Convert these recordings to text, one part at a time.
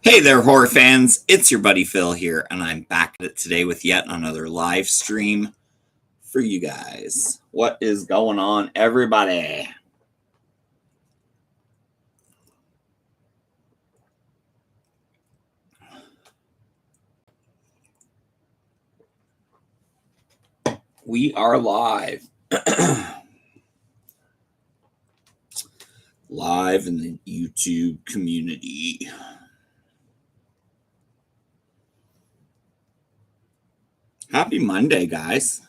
Hey there, horror fans. It's your buddy Phil here, and I'm back at it today with yet another live stream for you guys. What is going on, everybody? We are live. Live in the YouTube community. Happy Monday, guys.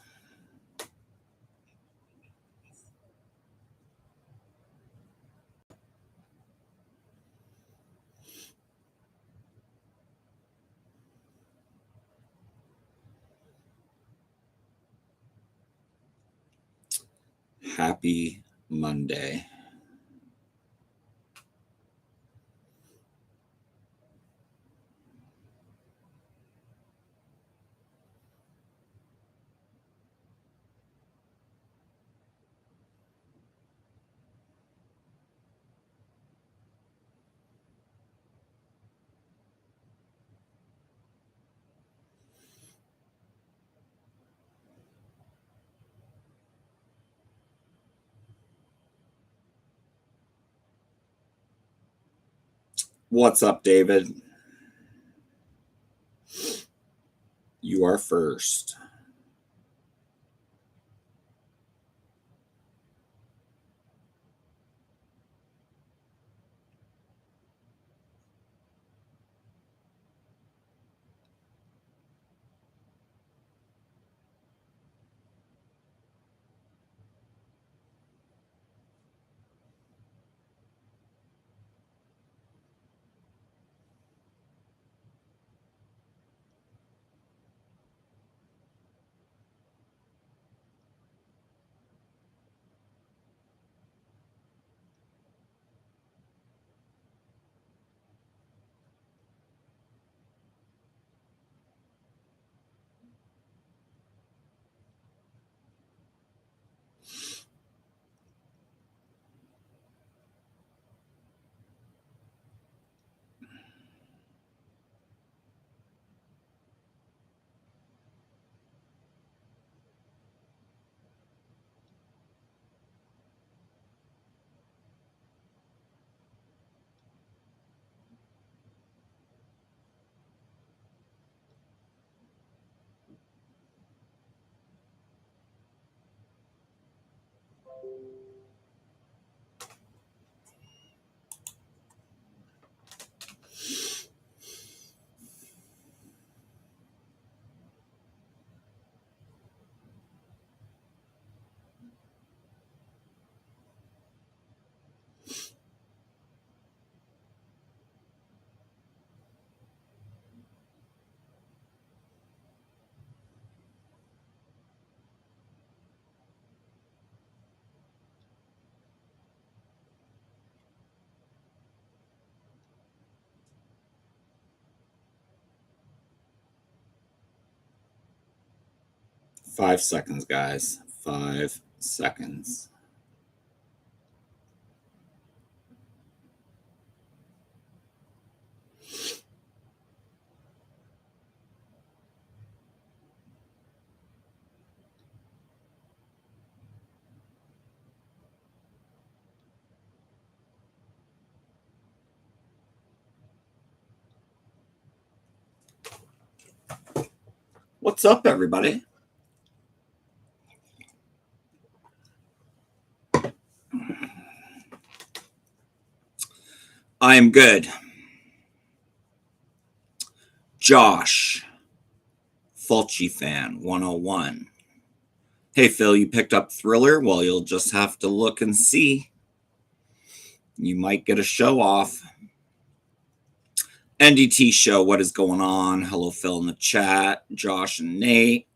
Happy Monday. What's up, David? You are first. Five seconds, guys. 5 seconds. What's up, everybody? I am good. Josh, Fulci fan 101. Hey, Phil, you picked up Thriller? Well, you'll just have to look and see. You might get a show off. NDT show, what is going on? Hello, Phil in the chat. Josh and Nate.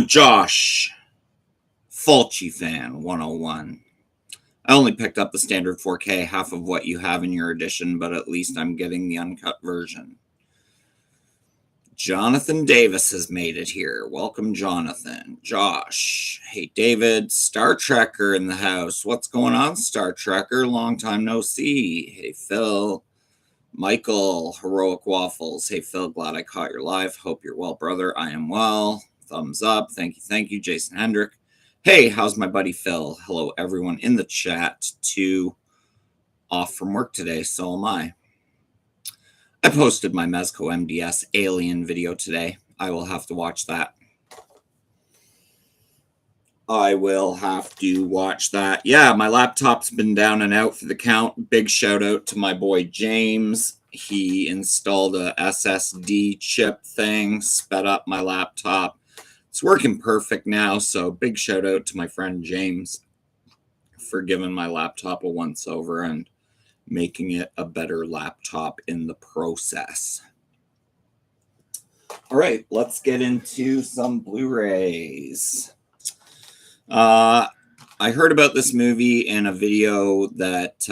Josh, Fulci fan 101. I only picked up the standard 4K, half of what you have in your edition, but at least I'm getting the uncut version. Jonathan Davis has made it here. Welcome, Jonathan. Josh. Hey, David. Star Trekker in the house. What's going on, Star Trekker? Long time no see. Hey, Phil. Michael, Heroic Waffles. Hey, Phil, glad I caught your live. Hope you're well, brother. I am well. Thumbs up. Thank you. Thank you, Jason Hendrick. Hey, how's my buddy Phil? Hello, everyone in the chat. Off from work today, so am I. I posted my Mezco MDS Alien video today. I will have to watch that. Yeah, my laptop's been down and out for the count. Big shout out to my boy James. He installed a SSD chip thing, sped up my laptop. It's working perfect now, so big shout out to my friend James for giving my laptop a once over and making it a better laptop in the process. All right, let's get into some Blu-rays. I heard about this movie in a video that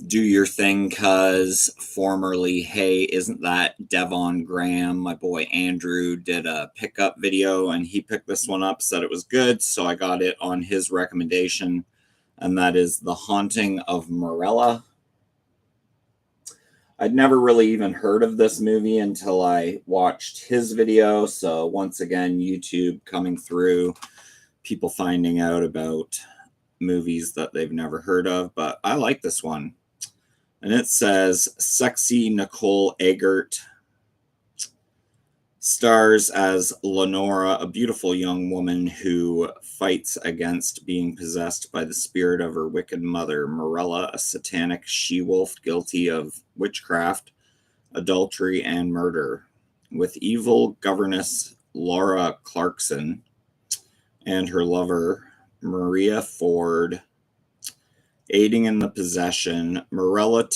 Do Your Thing Cuz, formerly Hey Isn't That Devon Graham, my boy Andrew did a pickup video and he picked this one up, said it was good, so I got it on his recommendation, and that is The Haunting of Morella. I'd never really even heard of this movie until I watched his video. So once again, YouTube coming through, people finding out about movies that they've never heard of. But I like this one. And it says, Sexy Nicole Eggert stars as Lenora, a beautiful young woman who fights against being possessed by the spirit of her wicked mother, Morella, a satanic she-wolf guilty of witchcraft, adultery, and murder. With evil governess Laura Clarkson and her lover, Maria Ford, aiding in the possession, Morella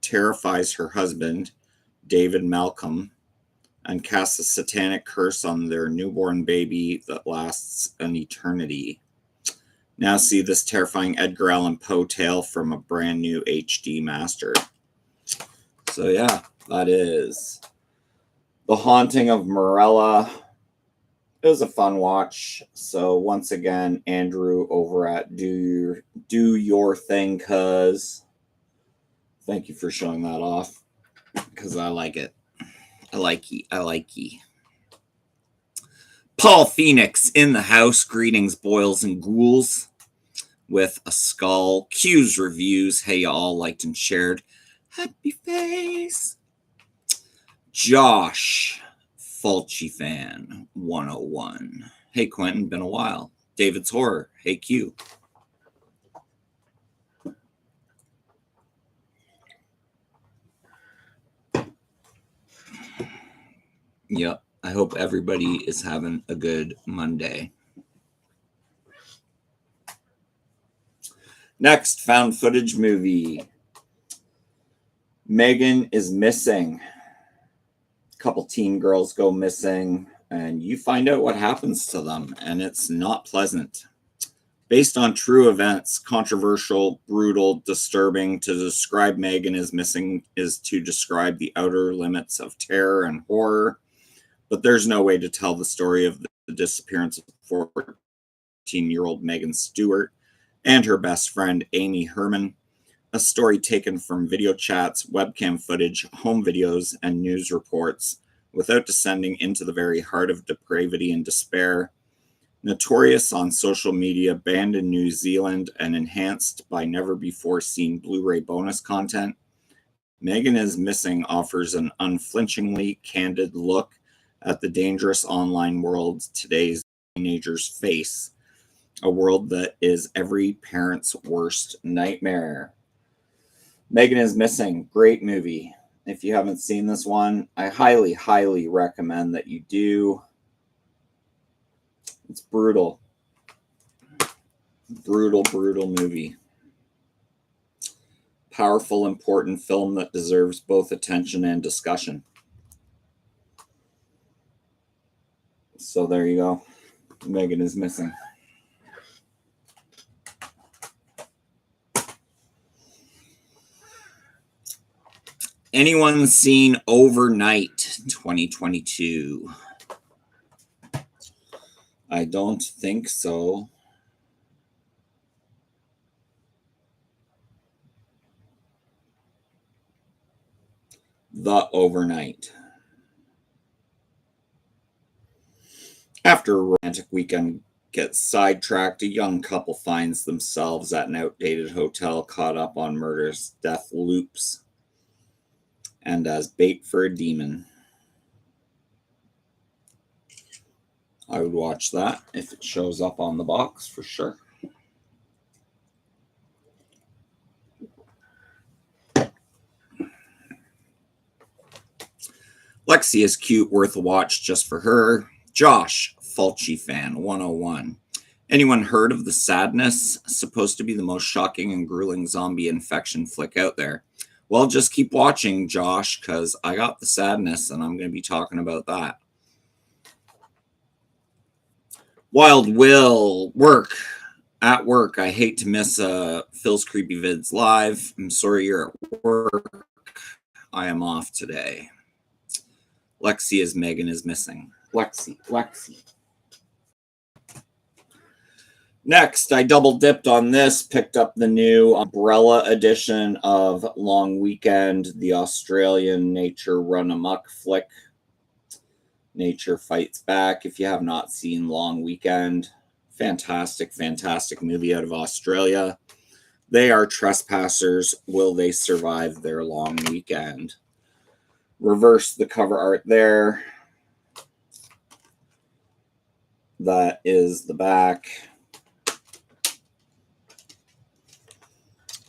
terrifies her husband, David Malcolm, and casts a satanic curse on their newborn baby that lasts an eternity. Now see this terrifying Edgar Allan Poe tale from a brand new HD master. So yeah, that is The Haunting of Morella. It was a fun watch. So once again, Andrew over at Do Your Thing Cuz. Thank you for showing that off, because I like it. I like ye. Paul Phoenix in the house. Greetings, boils and ghouls. With a skull. Q's reviews. Hey, you all liked and shared. Happy face. Josh, Fulci fan 101. Hey, Quentin, been a while. David's Horror. Hey, Q. Yep. I hope everybody is having a good Monday. Next, found footage movie. Megan is missing. A couple teen girls go missing, and you find out what happens to them, and it's not pleasant. Based on true events, controversial, brutal, disturbing. To describe Megan is missing is to describe the outer limits of terror and horror. But there's no way to tell the story of the disappearance of 14-year-old Megan Stewart and her best friend, Amy Herman. A story taken from video chats, webcam footage, home videos, and news reports, without descending into the very heart of depravity and despair. Notorious on social media, banned in New Zealand, and enhanced by never-before-seen Blu-ray bonus content, Megan is Missing offers an unflinchingly candid look at the dangerous online world today's teenagers face, a world that is every parent's worst nightmare. Megan is Missing, great movie. If you haven't seen this one, I highly, highly recommend that you do. It's brutal. Brutal, brutal movie. Powerful, important film that deserves both attention and discussion. So there you go. Megan is Missing. Anyone seen Overnight 2022? I don't think so. The Overnight. After a romantic weekend gets sidetracked, a young couple finds themselves at an outdated hotel caught up on murderous death loops and as bait for a demon. I would watch that if it shows up on the box for sure. Lexi is cute, worth a watch just for her. Josh, Fulci fan, 101. Anyone heard of The Sadness? Supposed to be the most shocking and grueling zombie infection flick out there. Well, just keep watching, Josh, because I got The Sadness, and I'm going to be talking about that. Wild Will, at work. I hate to miss Phil's Creepy Vids live. I'm sorry you're at work. I am off today. Lexi is Megan is missing. Lexi. Next, I double dipped on this, picked up the new umbrella edition of Long Weekend, the Australian nature run amok flick. Nature Fights Back. If you have not seen Long Weekend, fantastic movie out of Australia. They are trespassers. Will they survive their long weekend? Reverse the cover art there. That is the back.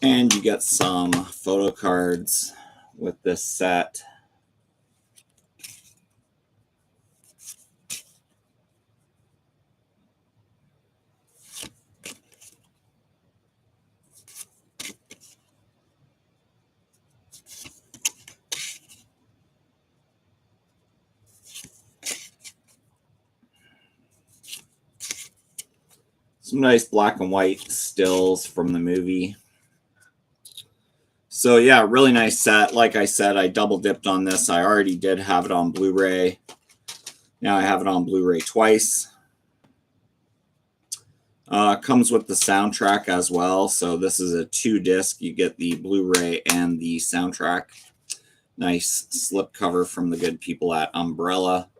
And you get some photo cards with this set. Some nice black and white stills from the movie. So yeah, really nice set. Like I said, I double dipped on this. I already did have it on Blu-ray. Now I have it on Blu-ray twice. Comes with the soundtrack as well. So this is a 2-disc. You get the Blu-ray and the soundtrack. Nice slipcover from the good people at Umbrella.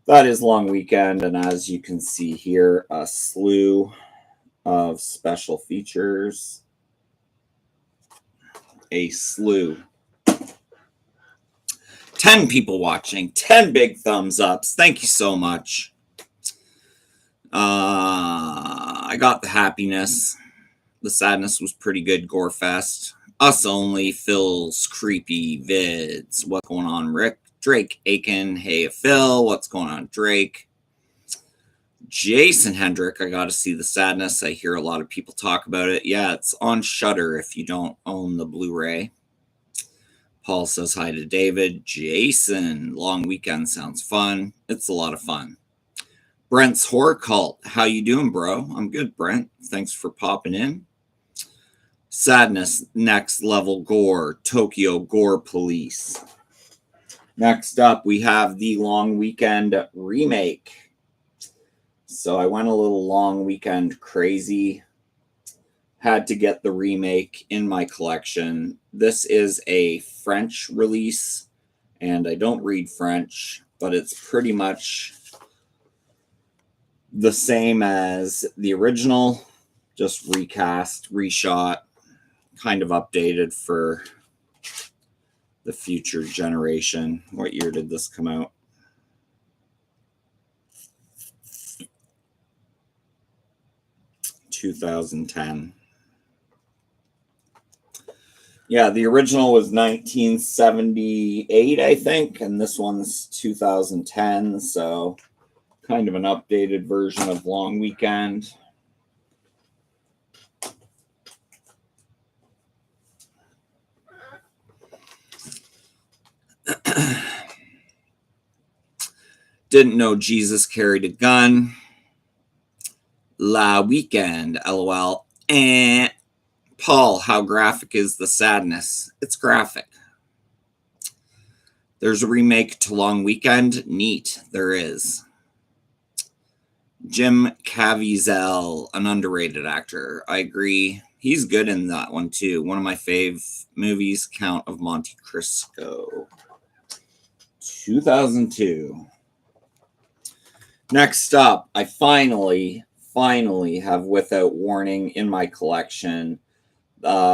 That is Long Weekend, and as you can see here, a slew of special features. A slew. 10 people watching, 10 big thumbs ups. Thank you so much. I got the happiness. The sadness was pretty good. Gore Fest. Us Only, Phil's Creepy Vids. What's going on, Rick? Drake Aiken. Hey, Phil. What's going on, Drake? Jason Hendrick. I got to see The Sadness. I hear a lot of people talk about it. Yeah, it's on Shudder if you don't own the Blu-ray. Paul says hi to David. Jason. Long Weekend sounds fun. It's a lot of fun. Brent's Horror Cult. How you doing, bro? I'm good, Brent. Thanks for popping in. Sadness. Next Level Gore. Tokyo Gore Police. Next up, we have the Long Weekend remake. So I went a little Long Weekend crazy. Had to get the remake in my collection. This is a French release, and I don't read French, but it's pretty much the same as the original, just recast, reshot, kind of updated for the future generation. What year did this come out? (2010). Yeah, the original was 1978, I think, and this one's 2010, so kind of an updated version of Long Weekend. Didn't know Jesus carried a gun. La Weekend, LOL. Paul, how graphic is The Sadness? It's graphic. There's a remake to Long Weekend. Neat, there is. Jim Caviezel, an underrated actor. I agree. He's good in that one too. One of my fave movies, Count of Monte Cristo. 2002. Next up, I finally have Without Warning in my collection.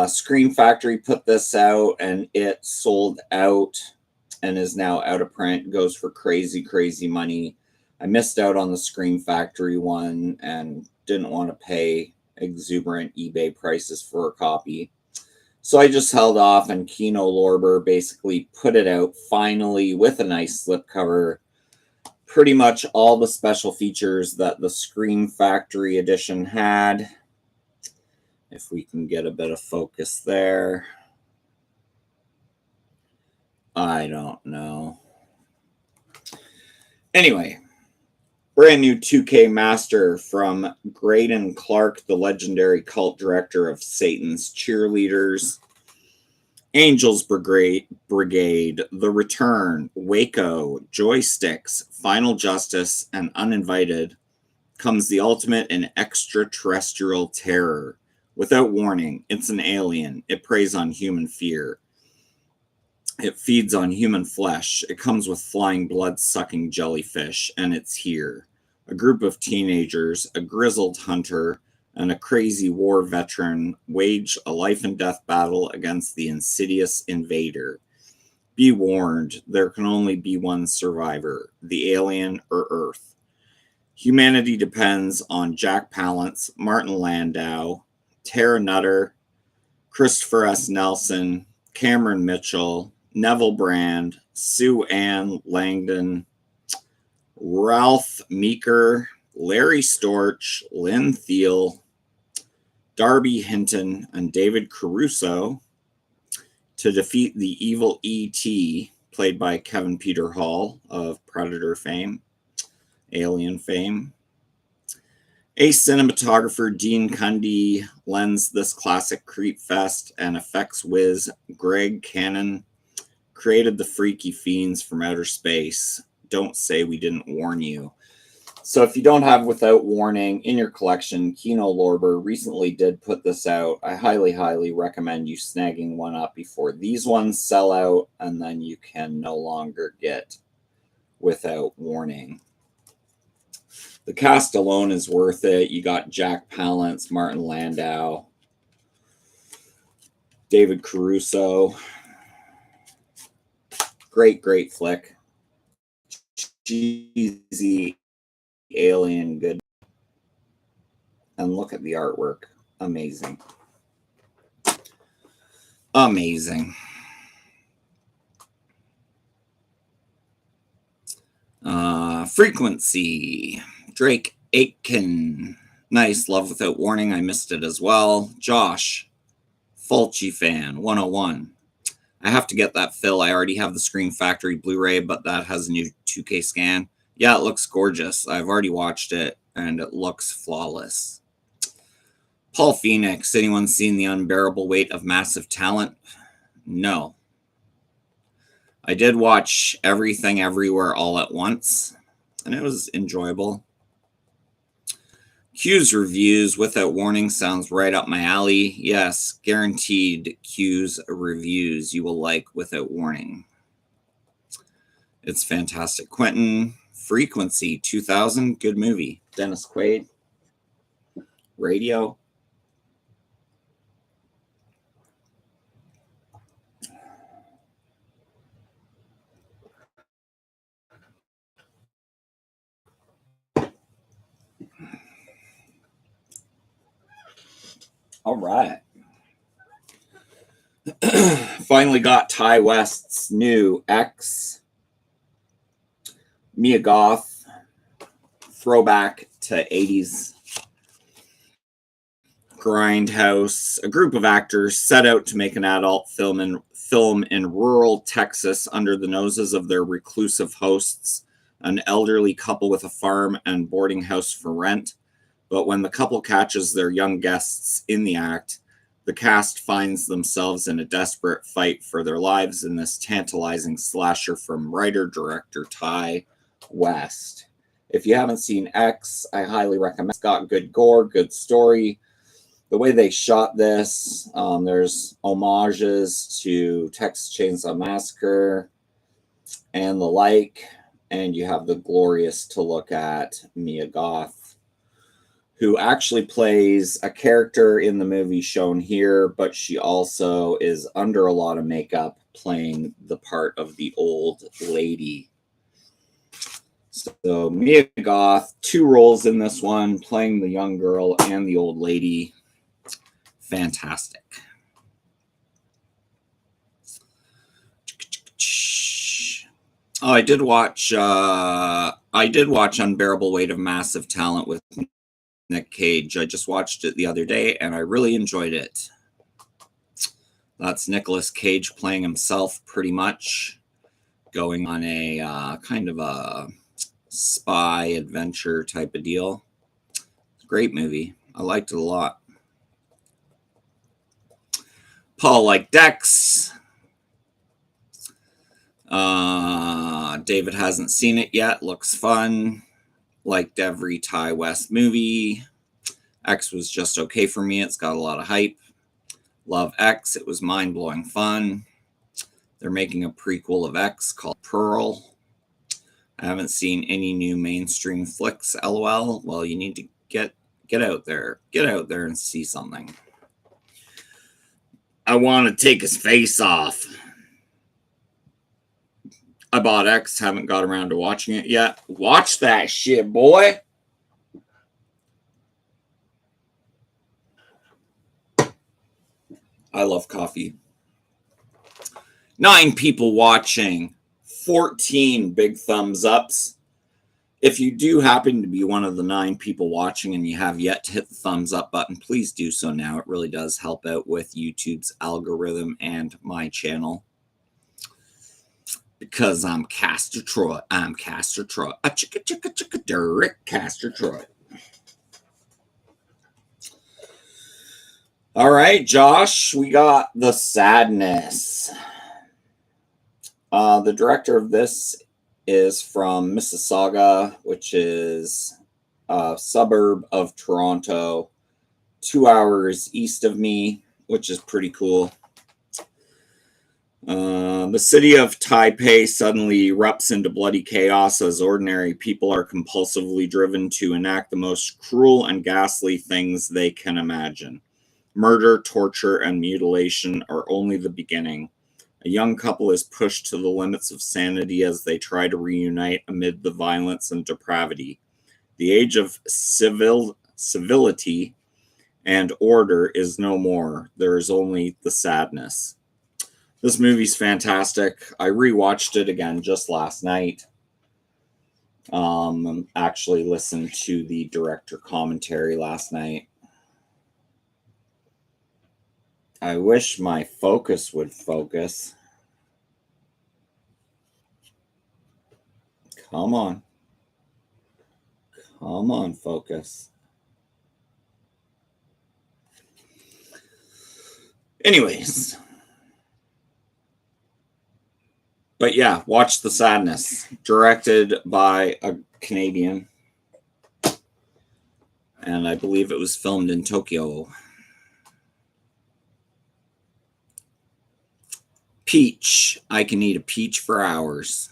Scream Factory put this out and it sold out and is now out of print. Goes for crazy money. I missed out on the Scream Factory one and didn't want to pay exuberant eBay prices for a copy. So I just held off, and Kino Lorber basically put it out finally with a nice slipcover. Pretty much all the special features that the Scream Factory edition had. If we can get a bit of focus there. I don't know. Anyway, brand new 2K master from Graydon Clark, the legendary cult director of Satan's Cheerleaders. Angels Brigade, The Return, Waco, Joysticks, Final Justice, and Uninvited comes the ultimate in extraterrestrial terror. Without warning, it's an alien. It preys on human fear. It feeds on human flesh. It comes with flying blood-sucking jellyfish, and it's here. A group of teenagers, a grizzled hunter, and a crazy war veteran wage a life-and-death battle against the insidious invader. Be warned, there can only be one survivor, the alien or Earth. Humanity depends on Jack Palance, Martin Landau, Tara Nutter, Christopher S. Nelson, Cameron Mitchell, Neville Brand, Sue Ann Langdon, Ralph Meeker, Larry Storch, Lynn Thiel, Darby Hinton, and David Caruso to defeat the evil E.T., played by Kevin Peter Hall of Predator fame, Alien fame. Ace cinematographer Dean Cundy lends this classic creep fest, and effects whiz Greg Cannon created the freaky fiends from outer space. Don't say we didn't warn you. So if you don't have Without Warning in your collection, Kino Lorber recently did put this out. I highly recommend you snagging one up before these ones sell out, and then you can no longer get Without Warning. The cast alone is worth it. You got Jack Palance, Martin Landau, David Caruso. Great flick. Cheesy alien good. And look at the artwork. Amazing. Frequency. Drake Aitken. Nice. Love Without Warning. I missed it as well. Josh. Fulci fan. 101. I have to get that fill. I already have the Scream Factory Blu-ray, but that has a new 2K scan. Yeah, it looks gorgeous. I've already watched it, and it looks flawless. Paul Phoenix. Anyone seen The Unbearable Weight of Massive Talent? No. I did watch Everything Everywhere All at Once, and it was enjoyable. Q's reviews. Without Warning sounds right up my alley. Yes, guaranteed Q's reviews you will like Without Warning. It's fantastic. Quentin. Frequency 2000. Good movie. Dennis Quaid. Radio. All right. Finally got Ty West's new X. Mia Goth. Throwback to 80s grindhouse. A group of actors set out to make an adult film in rural Texas under the noses of their reclusive hosts, an elderly couple with a farm and boarding house for rent. But when the couple catches their young guests in the act, the cast finds themselves in a desperate fight for their lives in this tantalizing slasher from writer-director Ty West. If you haven't seen X, I highly recommend it. It's got good gore, good story. the way they shot this, there's homages to Texas Chainsaw Massacre and the like. And you have the glorious to look at Mia Goth, who actually plays a character in the movie shown here, but she also is under a lot of makeup playing the part of the old lady. So Mia Goth, 2 roles in this one, playing the young girl and the old lady. Fantastic. Oh, I did watch Unbearable Weight of Massive Talent with Nick Cage. I just watched it the other day and I really enjoyed it. That's Nicolas Cage playing himself pretty much, going on a kind of a spy adventure type of deal. Great movie. I liked it a lot. Paul like Dex. David hasn't seen it yet. Looks fun. Liked every Ty West movie. X was just okay for me. It's got a lot of hype. Love X. It was mind-blowing fun. They're making a prequel of X called Pearl. I haven't seen any new mainstream flicks, LOL. Well, you need to get out there. Get out there and see something. I want to take his face off. I bought X, haven't got around to watching it yet. Watch that shit, boy. I love coffee. 9 people watching. 14 big thumbs ups. If you do happen to be one of the 9 people watching and you have yet to hit the thumbs up button, please do so now. It really does help out with YouTube's algorithm and my channel. Because I'm Castor Troy. I'm Castor Troy. A chicka chicka chicka Derek Castor Troy. All right, Josh, we got The Sadness. The director of this is from Mississauga, which is a suburb of Toronto, 2 hours east of me, which is pretty cool. The city of Taipei suddenly erupts into bloody chaos as ordinary people are compulsively driven to enact the most cruel and ghastly things they can imagine. Murder, torture, and mutilation are only the beginning. A young couple is pushed to the limits of sanity as they try to reunite amid the violence and depravity. The age of civility and order is no more. There is only the sadness. This movie's fantastic. I rewatched it again just last night. Actually listened to the director commentary last night. I wish my focus would focus. Come on. Come on, focus. Anyways. But yeah, watch The Sadness. Directed by a Canadian. And I believe it was filmed in Tokyo. Peach. I can eat a peach for hours.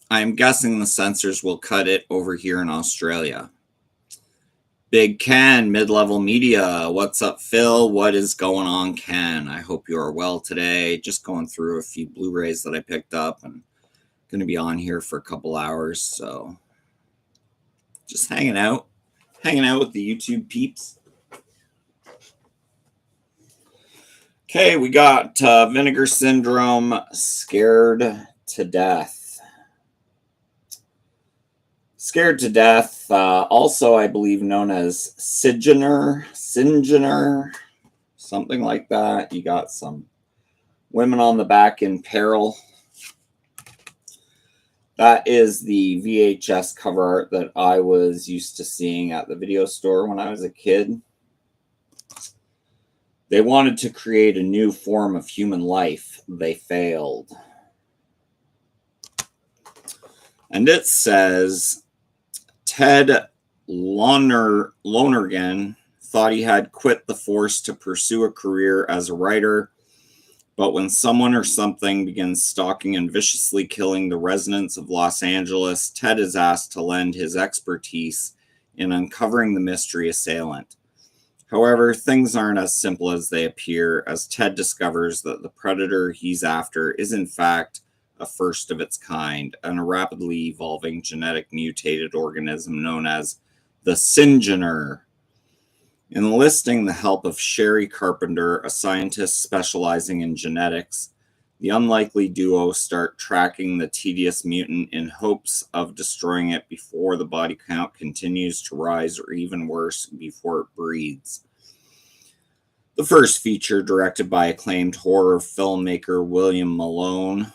I'm guessing the censors will cut it over here in Australia. Big Ken, Mid-Level Media. What's up, Phil? What is going on, Ken? I hope you are well today. Just going through a few Blu-rays that I picked up and going to be on here for a couple hours. So just hanging out with the YouTube peeps. Okay, we got Vinegar Syndrome, Scared to Death. Scared to Death, also I believe known as Singener, something like that. You got some women on the back in peril. That is the VHS cover art that I was used to seeing at the video store when I was a kid. They wanted to create a new form of human life. They failed. And it says, Ted Lonergan, thought he had quit the force to pursue a career as a writer. But when someone or something begins stalking and viciously killing the residents of Los Angeles, Ted is asked to lend his expertise in uncovering the mystery assailant. However, things aren't as simple as they appear, as Ted discovers that the predator he's after is in fact a first of its kind, and a rapidly evolving genetic mutated organism known as the Syngener. Enlisting the help of Sherry Carpenter, a scientist specializing in genetics, the unlikely duo start tracking the tedious mutant in hopes of destroying it before the body count continues to rise, or even worse, before it breeds. The first feature, directed by acclaimed horror filmmaker William Malone,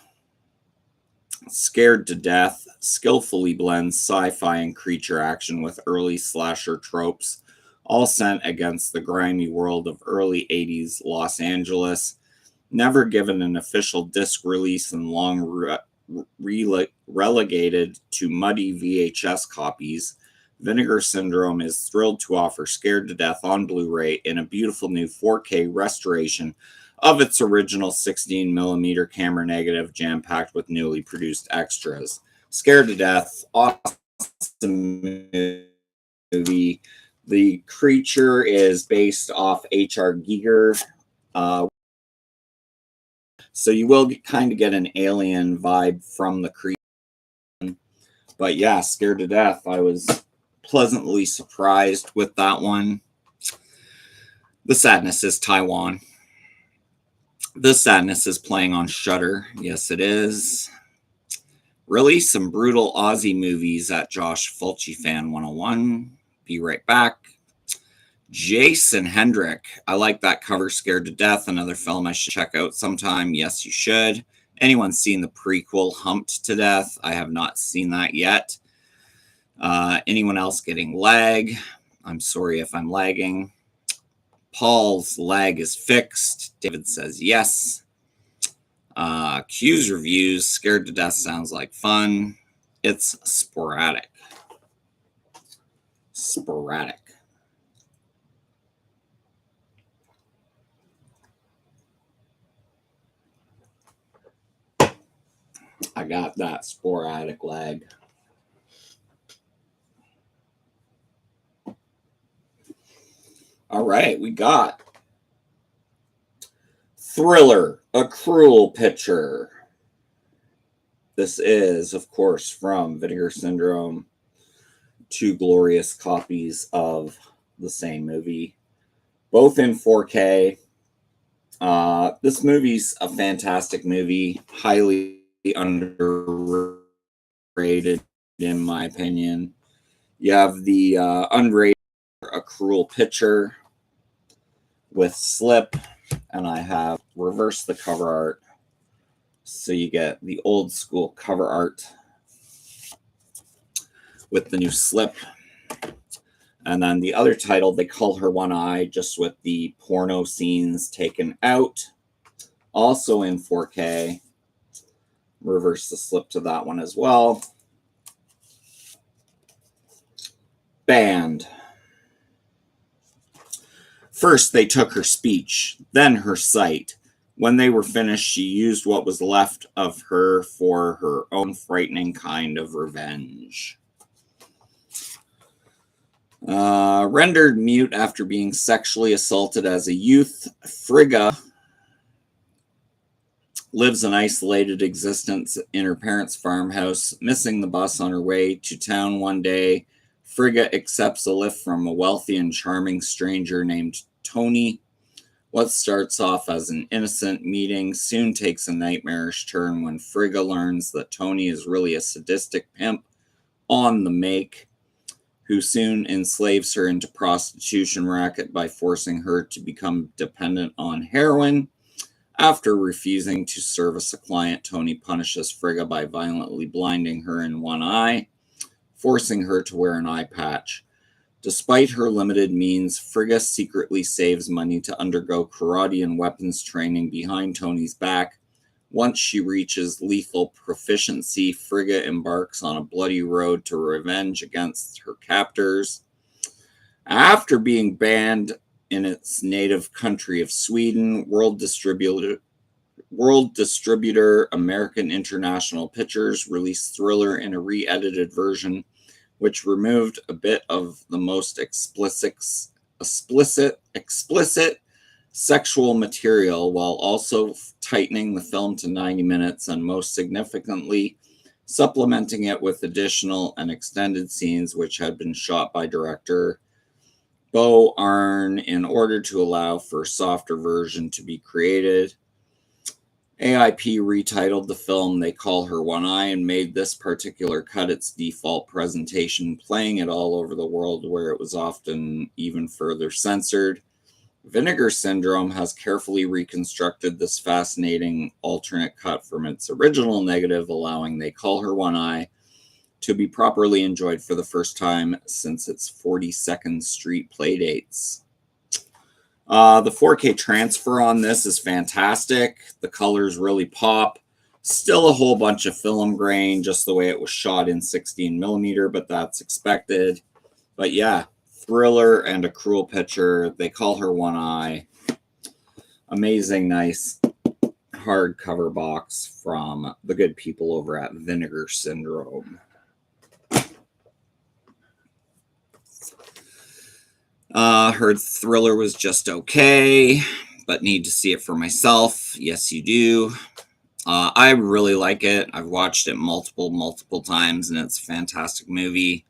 Scared to Death, skillfully blends sci-fi and creature action with early slasher tropes, all sent against the grimy world of early 80s Los Angeles. Never given an official disc release and long relegated to muddy VHS copies, Vinegar Syndrome is thrilled to offer Scared to Death on Blu-ray in a beautiful new 4K restoration of its original 16mm camera negative, jam-packed with newly produced extras. Scared to Death, awesome movie. The creature is based off H.R. Giger. So you will kind of get an alien vibe from the creature. But yeah, Scared to Death. I was pleasantly surprised with that one. The Sadness is Taiwan. The Sadness is playing on Shudder. Yes, it is. Really, some brutal Aussie movies at Josh Fulci Fan 101. Be right back. Jason Hendrick. I like that cover, Scared to Death. Another film I should check out sometime. Yes, you should. Anyone seen the prequel Humped to Death? I have not seen that yet. Anyone else getting lag? I'm sorry if I'm lagging. Paul's lag is fixed. David says yes. Q's reviews. Scared to Death sounds like fun. It's sporadic. Sporadic. I got that sporadic lag. All right, we got Thriller, A Cruel Picture. This is, of course, from Vinegar Syndrome. Two glorious copies of the same movie, both in 4K. This movie's a fantastic movie, highly underrated in my opinion. You have the unrated A Cruel Picture with Slip, and I have reversed the cover art, so you get the old school cover art with the new Slip. And then the other title, They Call Her One Eye, just with the porno scenes taken out, also in 4K. Reverse the Slip to that one as well. Banned. First, they took her speech, then her sight. When they were finished, she used what was left of her for her own frightening kind of revenge. Rendered mute after being sexually assaulted as a youth, Frigga lives an isolated existence in her parents' farmhouse. Missing the bus on her way to town one day, Frigga accepts a lift from a wealthy and charming stranger named Tony. What starts off as an innocent meeting soon takes a nightmarish turn when Frigga learns that Tony is really a sadistic pimp on the make, who soon enslaves her into prostitution racket by forcing her to become dependent on heroin. After refusing to service a client, Tony punishes Frigga by violently blinding her in one eye, forcing her to wear an eye patch. Despite her limited means, Frigga secretly saves money to undergo karate and weapons training behind Tony's back. Once she reaches lethal proficiency, Frigga embarks on a bloody road to revenge against her captors. After being banned in its native country of Sweden, world distributor American International Pictures released Thriller in a re-edited version, which removed a bit of the most explicit sexual material while also tightening the film to 90 minutes and most significantly supplementing it with additional and extended scenes which had been shot by director Bo Arn in order to allow for a softer version to be created. AIP retitled the film They Call Her One Eye and made this particular cut its default presentation, playing it all over the world where it was often even further censored. Vinegar Syndrome has carefully reconstructed this fascinating alternate cut from its original negative, allowing They Call Her One Eye to be properly enjoyed for the first time since its 42nd Street playdates. The 4K transfer on this is fantastic. The colors really pop. Still a whole bunch of film grain, just the way it was shot in 16 millimeter, but that's expected. But yeah, Thriller and A Cruel Picture. They Call Her One Eye. Amazing, nice hardcover box from the good people over at Vinegar Syndrome. Heard Thriller was just okay, but need to see it for myself. Yes, you do. I really like it. I've watched it multiple times, and it's a fantastic movie.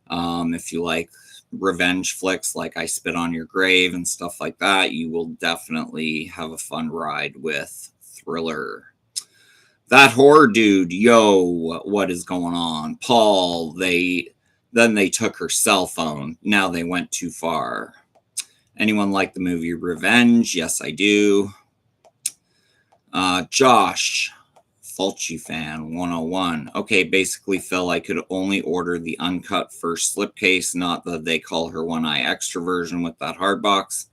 If you like revenge flicks like I Spit on Your Grave and stuff like that, you will definitely have a fun ride with Thriller. That horror dude, yo, what is going on? Paul, then they took her cell phone. Now they went too far. Anyone like the movie Revenge? Yes, I do. Josh, Fulci fan 101. Okay, basically, Phil, I could only order the uncut first slipcase, not the They Call Her One Eye extra version with that hardbox.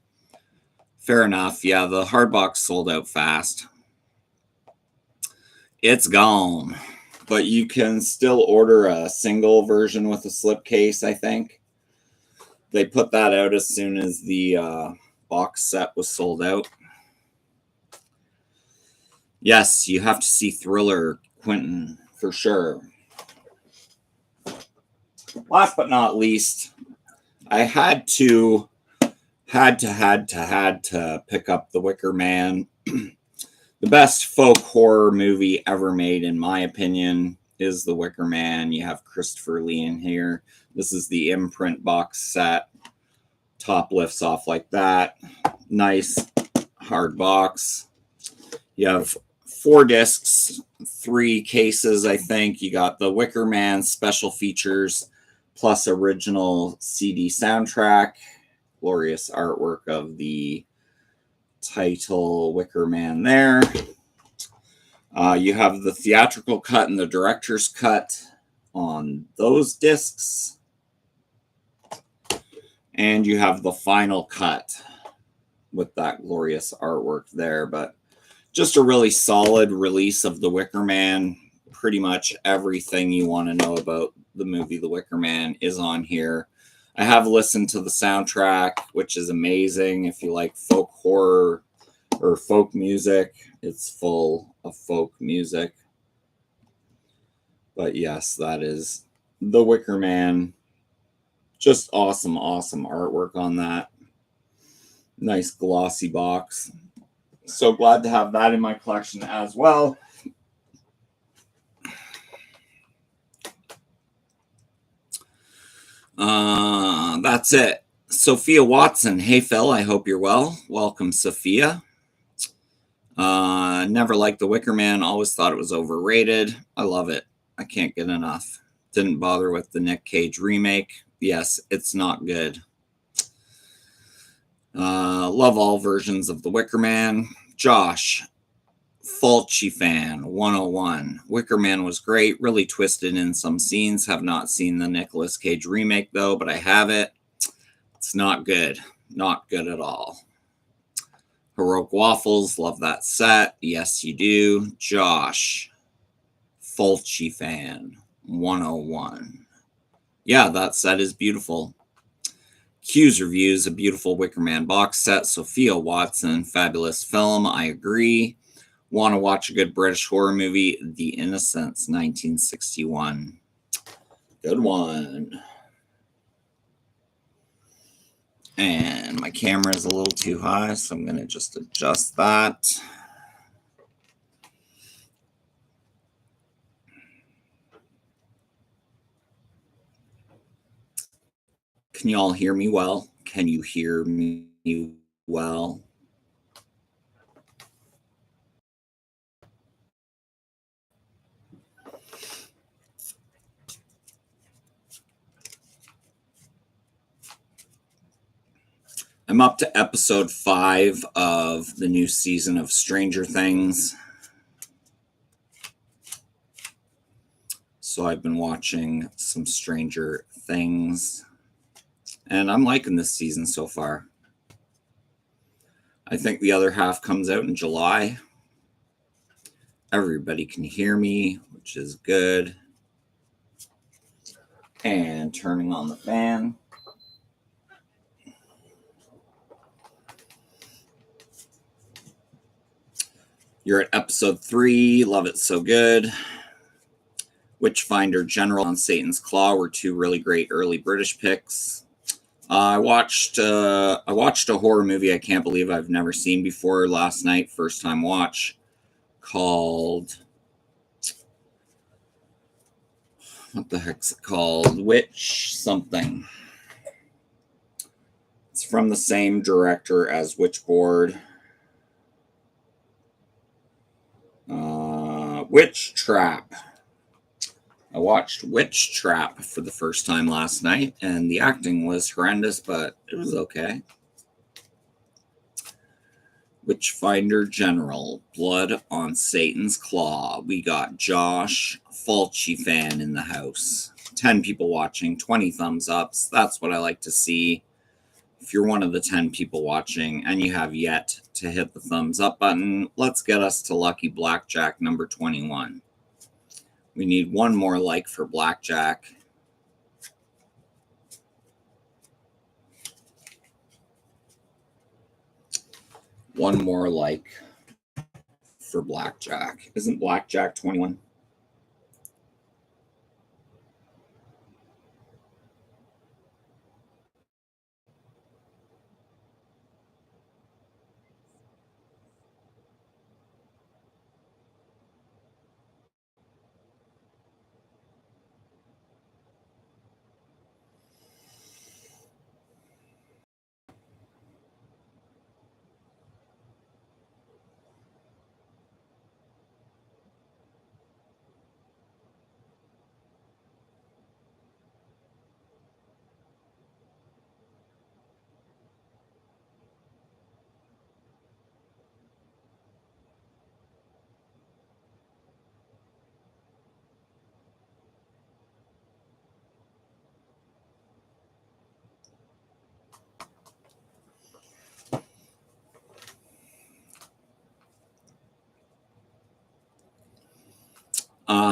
Fair enough. Yeah, the hardbox sold out fast. It's gone. But you can still order a single version with a slipcase, I think. They put that out as soon as the box set was sold out. Yes, you have to see Thriller, Quentin, for sure. Last but not least, I had to pick up The Wicker Man. The best folk horror movie ever made, in my opinion, is The Wicker Man. You have Christopher Lee in here. This is the imprint box set. Top lifts off like that. Nice hard box. You have 4 discs, 3 cases, I think. You got the Wicker Man special features plus original CD soundtrack. Glorious artwork of the title Wicker Man there. You have the theatrical cut and the director's cut on those discs. And you have the final cut with that glorious artwork there. But just a really solid release of The Wicker Man. Pretty much everything you want to know about the movie The Wicker Man is on here. I have listened to the soundtrack, which is amazing. If you like folk horror or folk music, it's full of folk music. But yes, that is The Wicker Man. Just awesome artwork on that. Nice glossy box. So glad to have that in my collection as well. That's it. Sophia Watson. Hey, Phil, I hope you're well. Welcome, Sophia. Never liked The Wicker Man. Always thought it was overrated. I love it. I can't get enough. Didn't bother with the Nick Cage remake. Yes, it's not good. Love all versions of The Wicker Man. Josh, Fulci fan 101. Wicker Man was great, really twisted in some scenes. Have not seen the Nicolas Cage remake though, but I have it. It's not good. Not good at all. Heroic Waffles, love that set. Yes, you do. Josh, Fulci fan 101. Yeah, that set is beautiful. Q's reviews, a beautiful Wicker Man box set. Sophia Watson, fabulous film. I agree. Want to watch a good British horror movie? The Innocents, 1961. Good one. And my camera is a little too high, so I'm going to just adjust that. Can you all hear me well? Can you hear me well? I'm up to episode 5 of the new season of Stranger Things. So I've been watching some Stranger Things, and I'm liking this season so far. I think the other half comes out in July. Everybody can hear me, which is good. And turning on the fan. You're at episode 3. Love it so good. Witchfinder General on Satan's Claw were 2 really great early British picks. I watched a horror movie I can't believe I've never seen before last night, first time watch, called, what the heck's it called? Witch something. It's from the same director as Witchboard. Witch Trap. I watched Witch Trap for the first time last night, and the acting was horrendous, but it was okay. Witchfinder General, Blood on Satan's Claw. We got Josh, Fulci fan in the house. 10 people watching, 20 thumbs ups. That's what I like to see. If you're one of the 10 people watching and you have yet to hit the thumbs up button, let's get us to Lucky Blackjack number 21. We need one more like for Blackjack. One more like for Blackjack. Isn't Blackjack 21?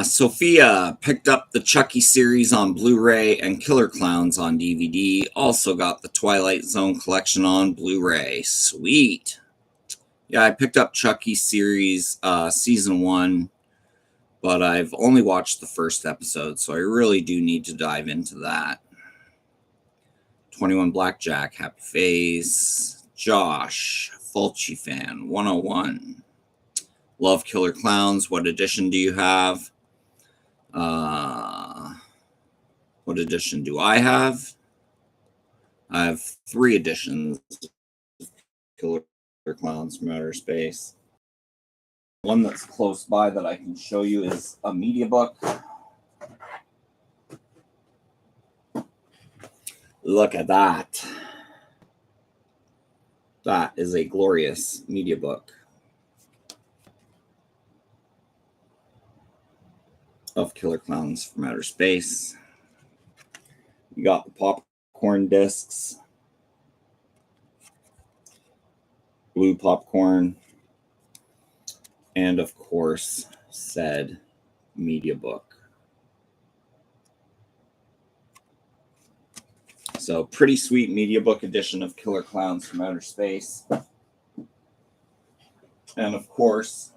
Sophia picked up the Chucky series on Blu-ray and Killer Clowns on DVD. Also got the Twilight Zone collection on Blu-ray. Sweet. Yeah, I picked up Chucky series season 1, but I've only watched the first episode, so I really do need to dive into that. 21 Blackjack, happy face. Josh, Fulci fan, 101. Love Killer Clowns. What edition do you have? What edition do I have? I have 3 editions of Killer Clowns from Outer Space. One that's close by that I can show you is a media book. Look at that. That is a glorious media book of Killer Clowns from Outer Space. You got the popcorn discs, blue popcorn, and of course, said media book. So pretty sweet media book edition of Killer Clowns from Outer Space. And of course,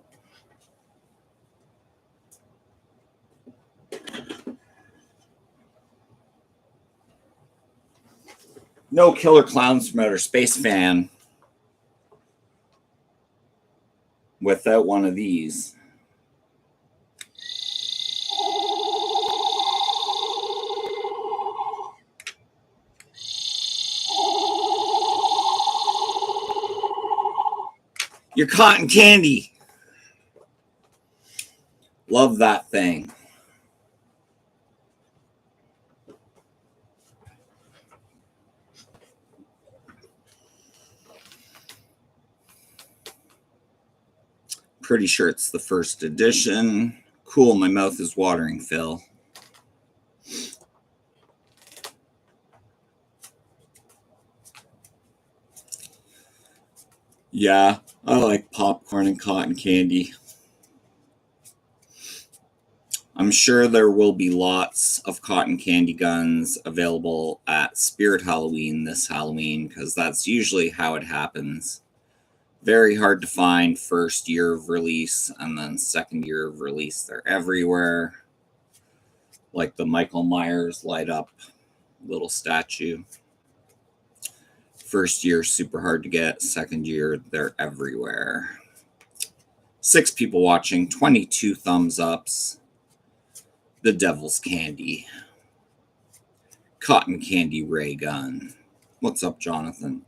no Killer Clowns from Outer Space fan without one of these. Your cotton candy. Love that thing. Pretty sure it's the first edition. Cool, my mouth is watering, Phil. Yeah, I like popcorn and cotton candy. I'm sure there will be lots of cotton candy guns available at Spirit Halloween this Halloween, because that's usually how it happens. Very hard to find first year of release, and then second year of release, they're everywhere. Like the Michael Myers light up little statue. First year, super hard to get. Second year, they're everywhere. 6 people watching, 22 thumbs ups. The Devil's Candy. Cotton candy ray gun. What's up, Jonathan?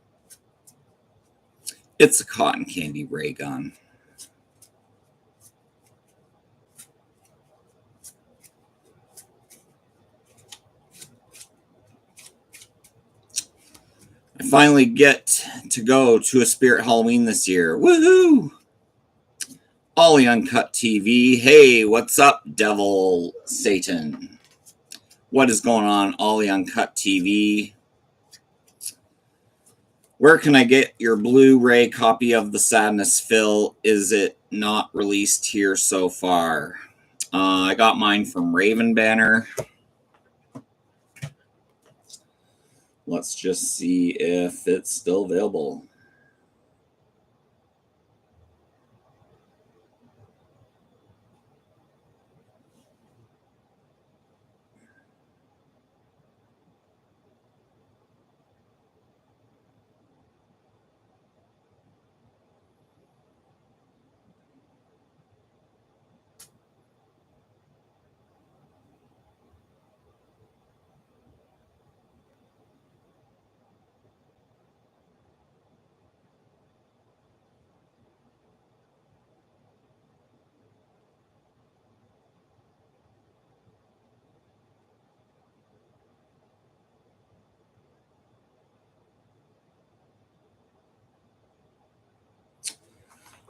It's a cotton candy ray gun. I finally get to go to a Spirit Halloween this year. Woohoo! Ollie Uncut TV. Hey, what's up, Devil Satan? What is going on, Ollie Uncut TV? Where can I get your Blu-ray copy of The Sadness, Phil? Is it not released here so far? I got mine from Raven Banner. Let's just see if it's still available.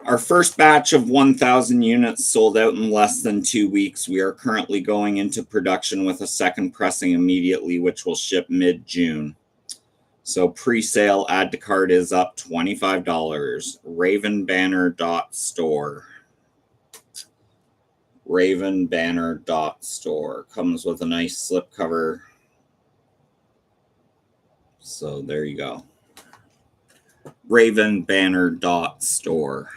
Our first batch of 1,000 units sold out in less than 2 weeks. We are currently going into production with a second pressing immediately, which will ship mid-June. So pre-sale add to cart is up $25. Ravenbanner.store. Ravenbanner.store. Comes with a nice slipcover. So there you go. Ravenbanner.store.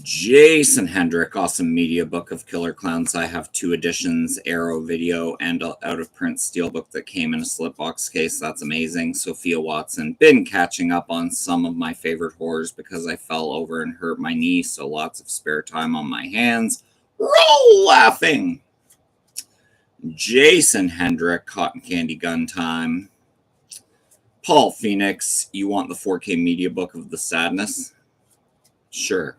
Jason Hendrick, awesome media book of Killer Clowns. I have 2 editions, Arrow Video and out of print steelbook that came in a slipbox case. That's amazing. Sophia Watson, been catching up on some of my favorite horrors because I fell over and hurt my knee, so lots of spare time on my hands. Roll laughing. Jason Hendrick, Cotton Candy Gun Time. Paul Phoenix, you want the 4K media book of The Sadness? Sure.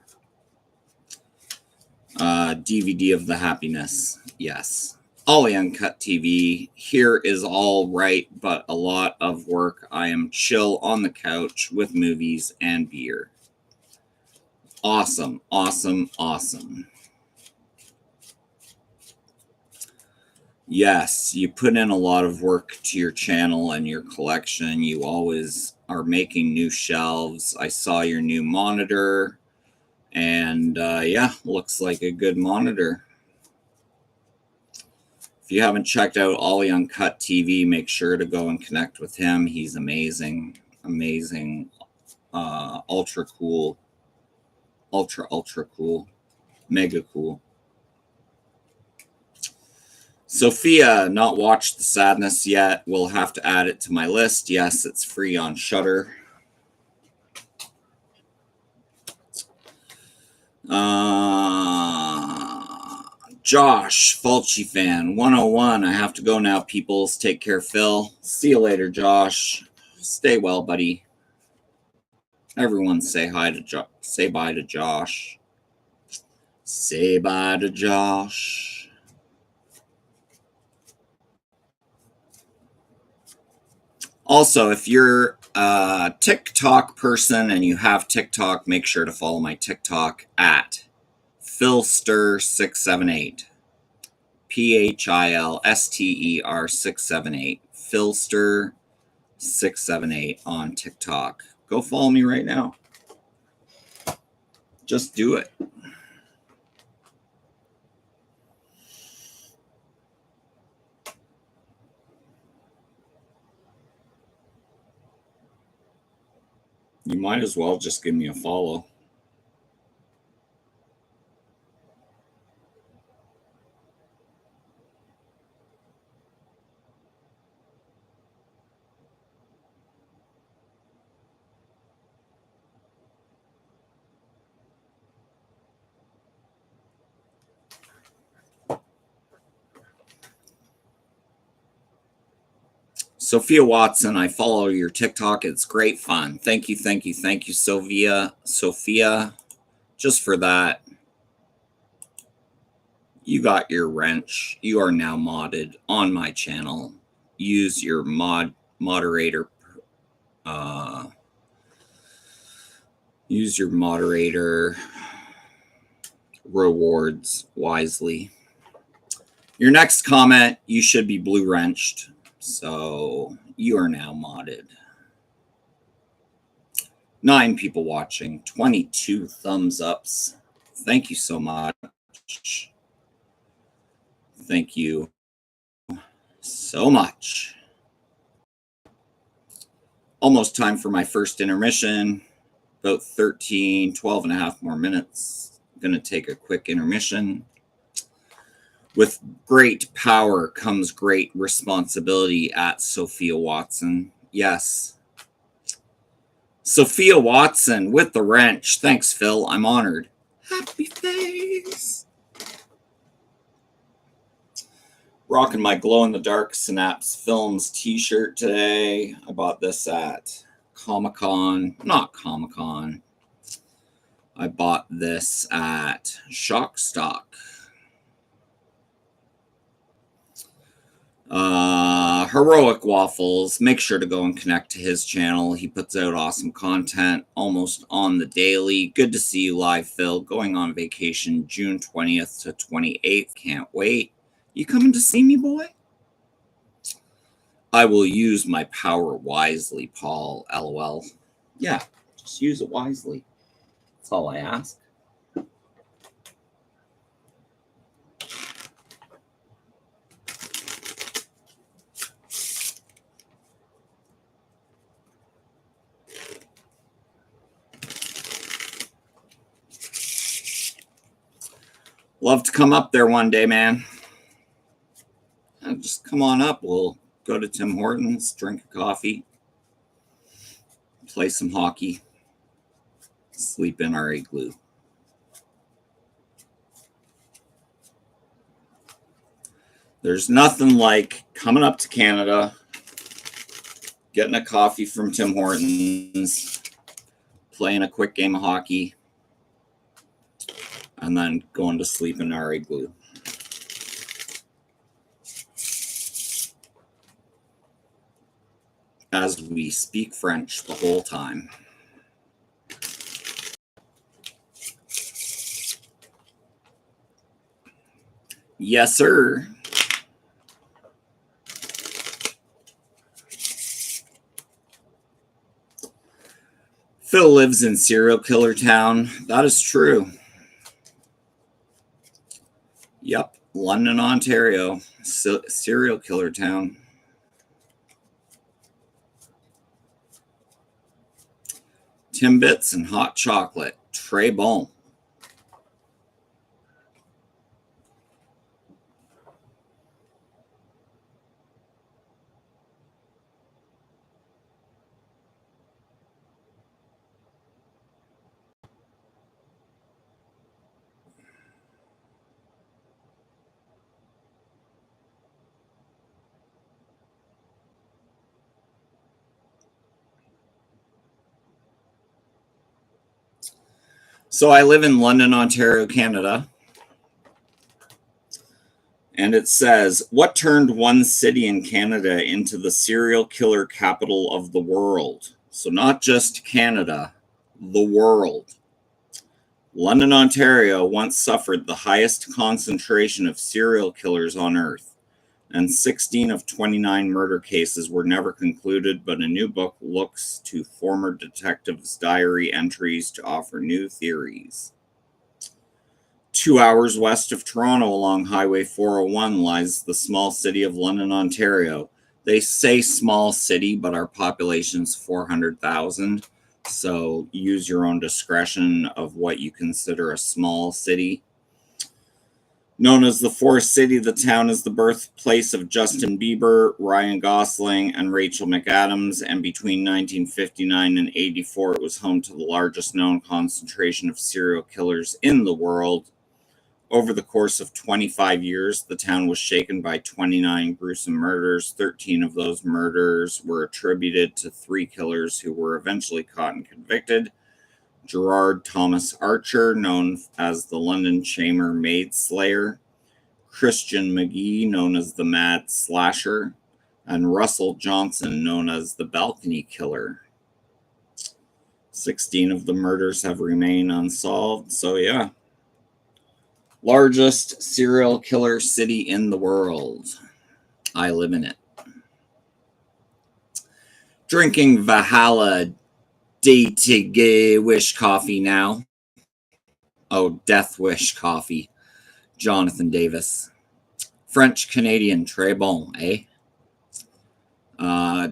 DVD of The Happiness. Yes. Ollie Uncut TV. Here is all right, but a lot of work. I am chill on the couch with movies and beer. Awesome, awesome, awesome. Yes, you put in a lot of work to your channel and your collection. You always are making new shelves. I saw your new monitor. And yeah, looks like a good monitor. If you haven't checked out Ollie Uncut TV, make sure to go and connect with him. He's amazing, amazing, ultra cool, ultra cool, mega cool. Sophia, not watched The Sadness yet. We'll have to add it to my list. Yes, it's free on Shudder. Josh, Fulci fan, 101. I have to go now, peoples. Take care, Phil. See you later, Josh. Stay well, buddy. Everyone say hi to say bye to Josh. Say bye to Josh. Also, if you're a TikTok person and you have TikTok, make sure to follow my TikTok at Philster678. PHILSTER 678. Philster678 on TikTok. Go follow me right now. Just do it. You might as well just give me a follow. Sophia Watson, I follow your TikTok. It's great fun. Thank you, Sophia, just for that. You got your wrench. You are now modded on my channel. Use your moderator. Use your moderator rewards wisely. Your next comment, you should be blue wrenched. So you are now modded. 9 people watching, 22 thumbs ups. Thank you so much. Thank you so much. Almost time for my first intermission. About 12 and a half more minutes. I'm going to take a quick intermission. With great power comes great responsibility at Sophia Watson. Yes. Sophia Watson with the wrench. Thanks, Phil. I'm honored. Happy face. Rocking my glow-in-the-dark Synapse Films t-shirt today. I bought this at Comic-Con. Not Comic-Con. I bought this at Shock Stock. Heroic Waffles, make sure to go and connect to his channel. He puts out awesome content almost on the daily. Good to see you live, Phil. Going on vacation June 20th to 28th. Can't wait. You coming to see me, boy? I will use my power wisely, Paul. LOL. Yeah, just use it wisely. That's all I ask. Love to come up there one day, man. Just come on up. We'll go to Tim Hortons, drink a coffee, play some hockey, sleep in our igloo. There's nothing like coming up to Canada, getting a coffee from Tim Hortons, playing a quick game of hockey, and then going to sleep in our igloo. As we speak French the whole time. Yes, sir. Phil lives in serial killer town. That is true. Yep. London, Ontario, serial killer town. Timbits and hot chocolate. Très bon. So I live in London, Ontario, Canada. And it says, what turned one city in Canada into the serial killer capital of the world? So not just Canada, the world. London, Ontario once suffered the highest concentration of serial killers on Earth, and 16 of 29 murder cases were never concluded, but a new book looks to former detectives' diary entries to offer new theories. 2 hours west of Toronto along Highway 401 lies the small city of London, Ontario. They say small city, but our population's 400,000. So use your own discretion of what you consider a small city. Known as the Forest City, the town is the birthplace of Justin Bieber, Ryan Gosling, and Rachel McAdams, and between 1959 and 84, it was home to the largest known concentration of serial killers in the world. Over the course of 25 years, the town was shaken by 29 gruesome murders. 13 of those murders were attributed to 3 killers who were eventually caught and convicted. Gerard Thomas Archer, known as the London Chambermaid Slayer, Christian McGee, known as the Mad Slasher, and Russell Johnson, known as the Balcony Killer. 16 of the murders have remained unsolved, so yeah. Largest serial killer city in the world. I live in it. Drinking Valhalla Day Wish coffee now. Oh, Death Wish coffee. Jonathan Davis. French Canadian Très bon, eh?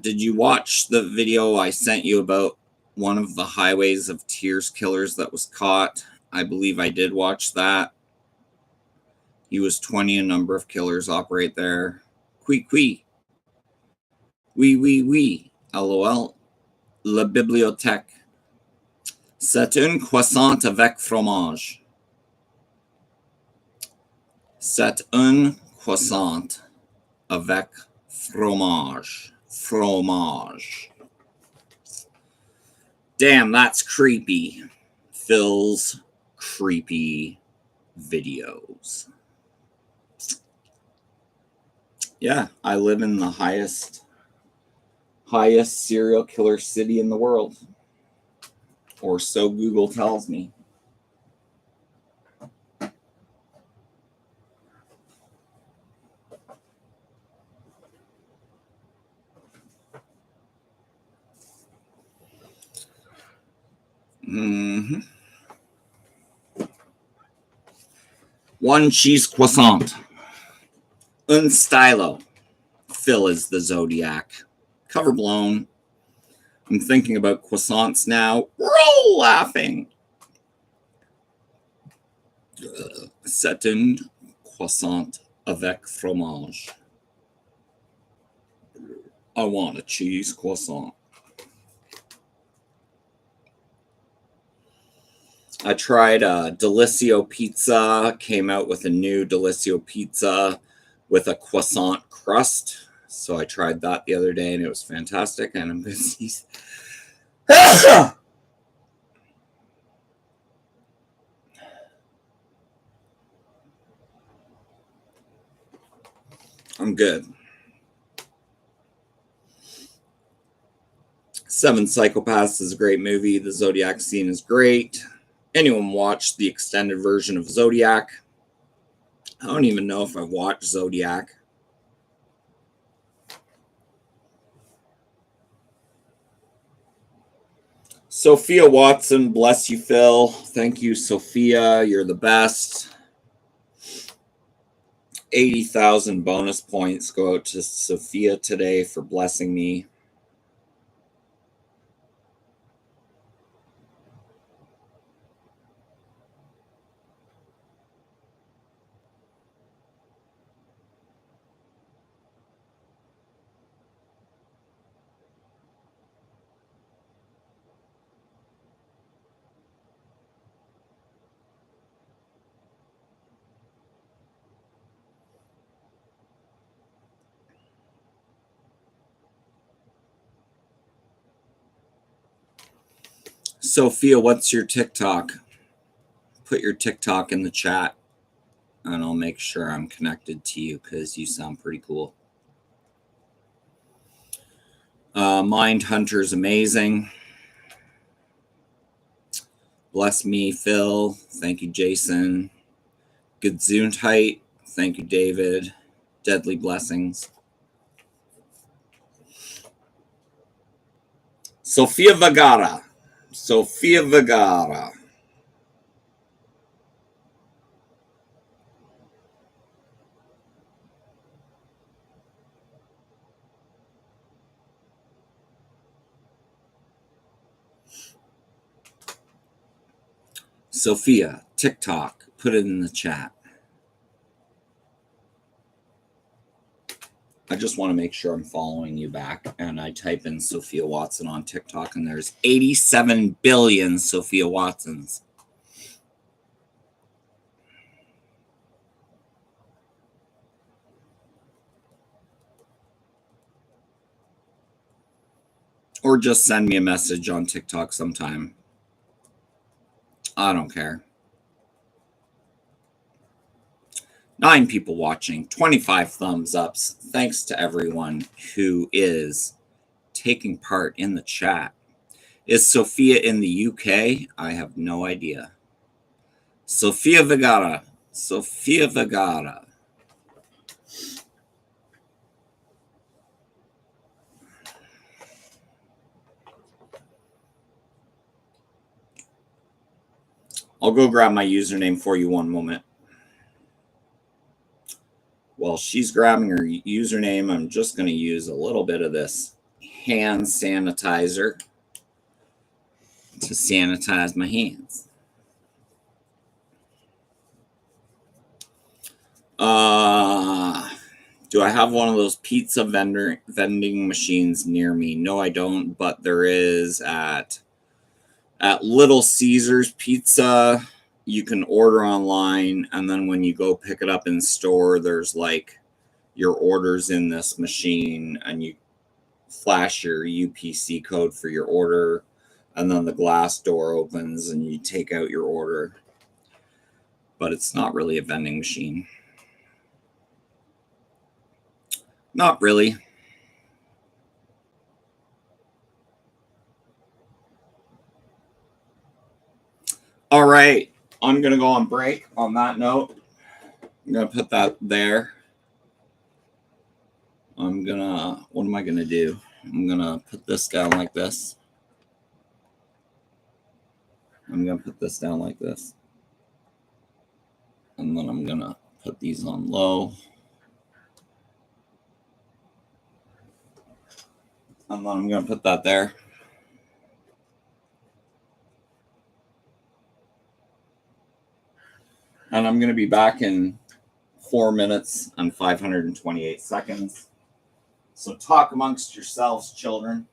Did you watch the video I sent you about one of the Highways of Tears killers that was caught? I believe I did watch that. He was 20. A number of killers operate there. Qui. Oui. LOL. La bibliothèque. C'est une croissant avec fromage. C'est une croissant avec fromage. Fromage. Damn, that's creepy. Phil's creepy videos. Yeah, I live in the highest serial killer city in the world. Or so Google tells me. Mm-hmm. One cheese croissant. Un stylo. Phil is the Zodiac. Cover blown. I'm thinking about croissants now. We're all laughing. C'est une croissant avec fromage. I want a cheese croissant. I tried Delissio Pizza, came out with a new Delissio Pizza with a croissant crust. So I tried that the other day and it was fantastic. And I'm busy. I'm good. Seven Psychopaths is a great movie. The Zodiac scene is great. Anyone watched the extended version of Zodiac? I don't even know if I've watched Zodiac. Sophia Watson, bless you, Phil. Thank you, Sophia. You're the best. 80,000 bonus points go out to Sophia today for blessing me. Sophia, what's your TikTok? Put your TikTok in the chat and I'll make sure I'm connected to you because you sound pretty cool. Mind Hunter's amazing. Bless me, Phil. Thank you, Jason. Gesundheit. Thank you, David. Deadly blessings. Sophia Vergara. Sophia Vergara. Sophia, TikTok. Put it in the chat. I just want to make sure I'm following you back. And I type in Sophia Watson on TikTok, and there's 87 billion Sophia Watsons. Or just send me a message on TikTok sometime. I don't care. 9 people watching, 25 thumbs ups. Thanks to everyone who is taking part in the chat. Is Sophia in the UK? I have no idea. Sophia Vergara. Sophia Vergara. I'll go grab my username for you one moment. While she's grabbing her username, I'm just going to use a little bit of this hand sanitizer to sanitize my hands. Do I have one of those pizza vending machines near me? No, I don't, but there is at Little Caesars Pizza. You can order online, and then when you go pick it up in store, there's like your orders in this machine, and you flash your UPC code for your order, and then the glass door opens and you take out your order. But it's not really a vending machine. Not really. All right. I'm going to go on break on that note. I'm going to put that there. What am I going to do? I'm going to put this down like this. I'm going to put this down like this. And then I'm going to put these on low. And then I'm going to put that there. And I'm going to be back in 4 minutes and 528 seconds. So talk amongst yourselves, children.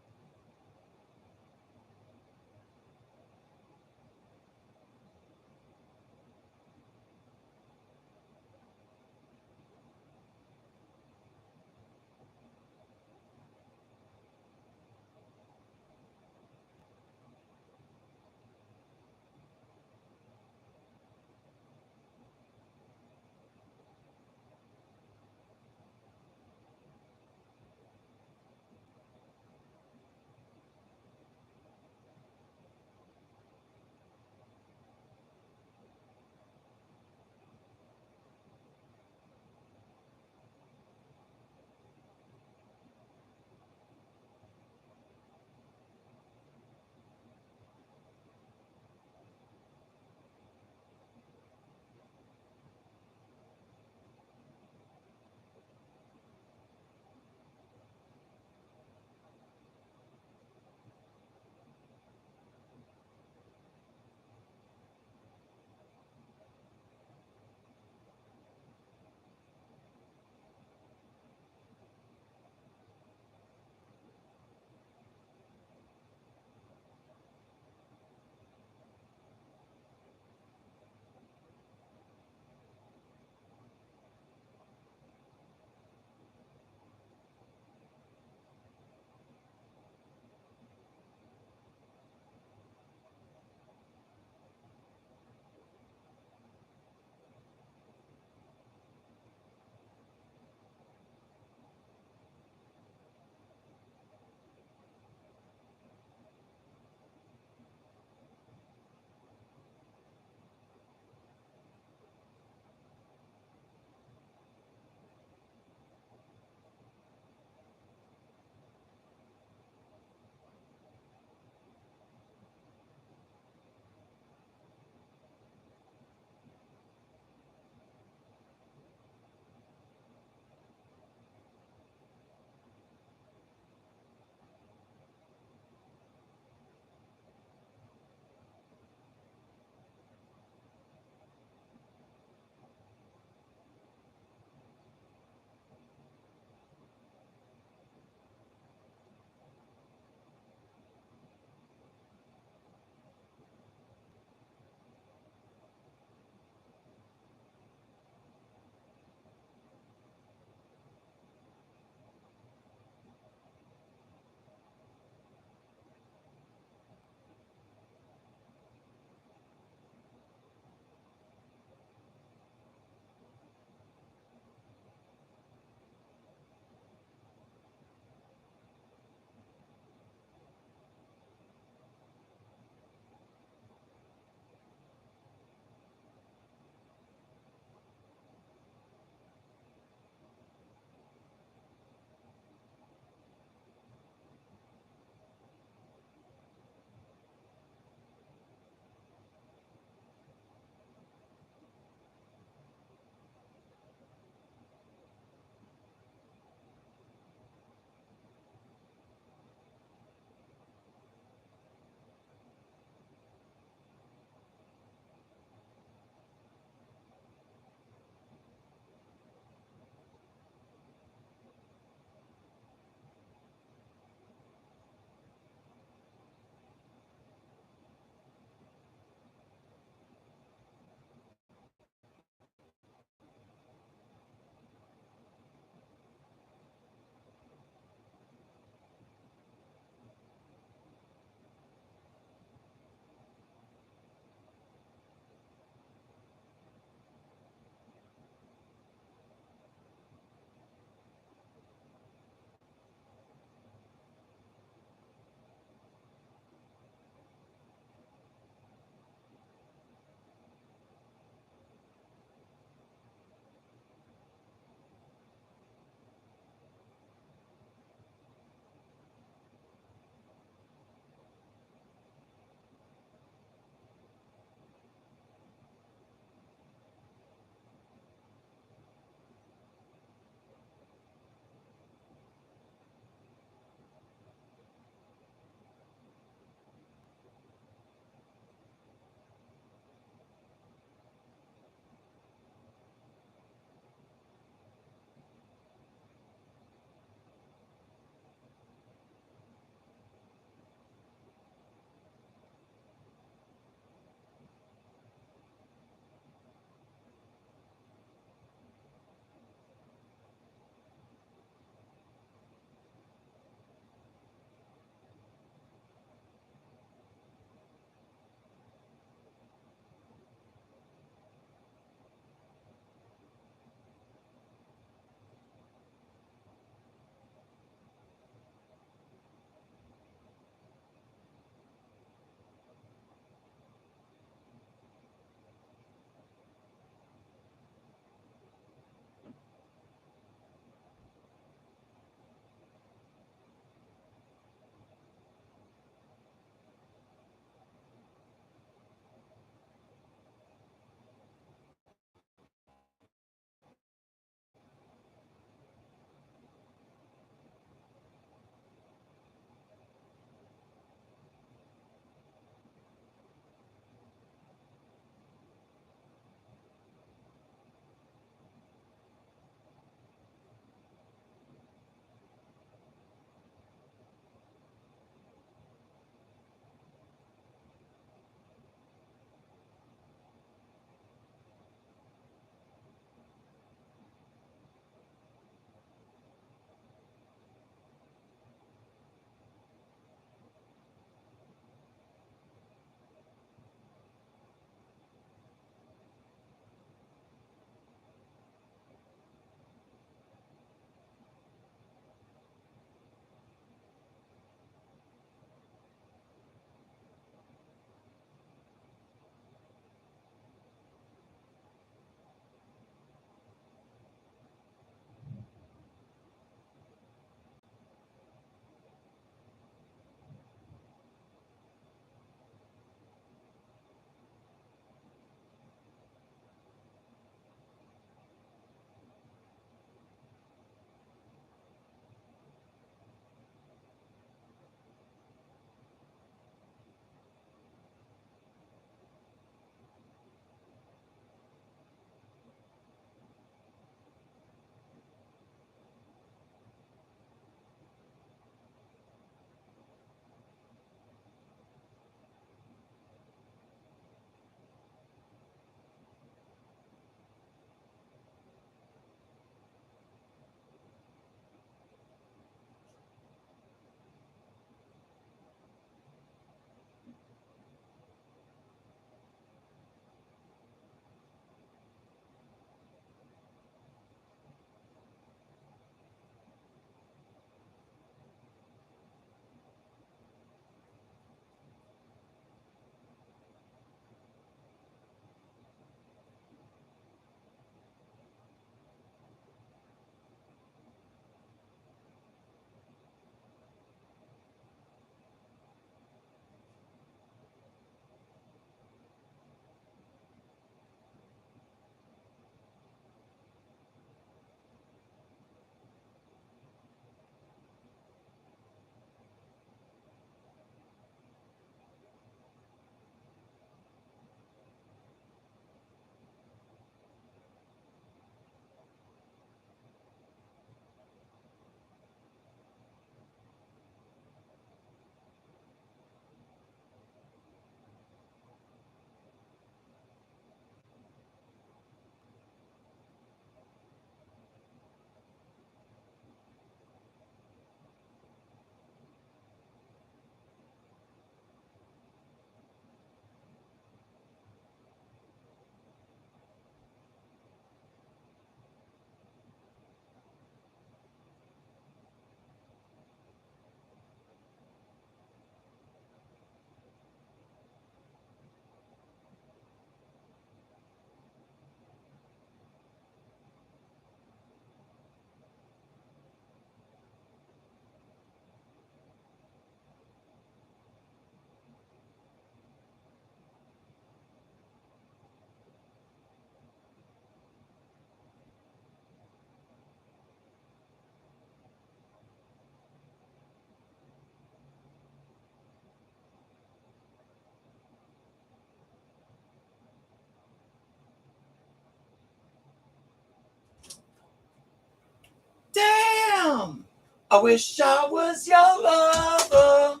I wish I was your lover.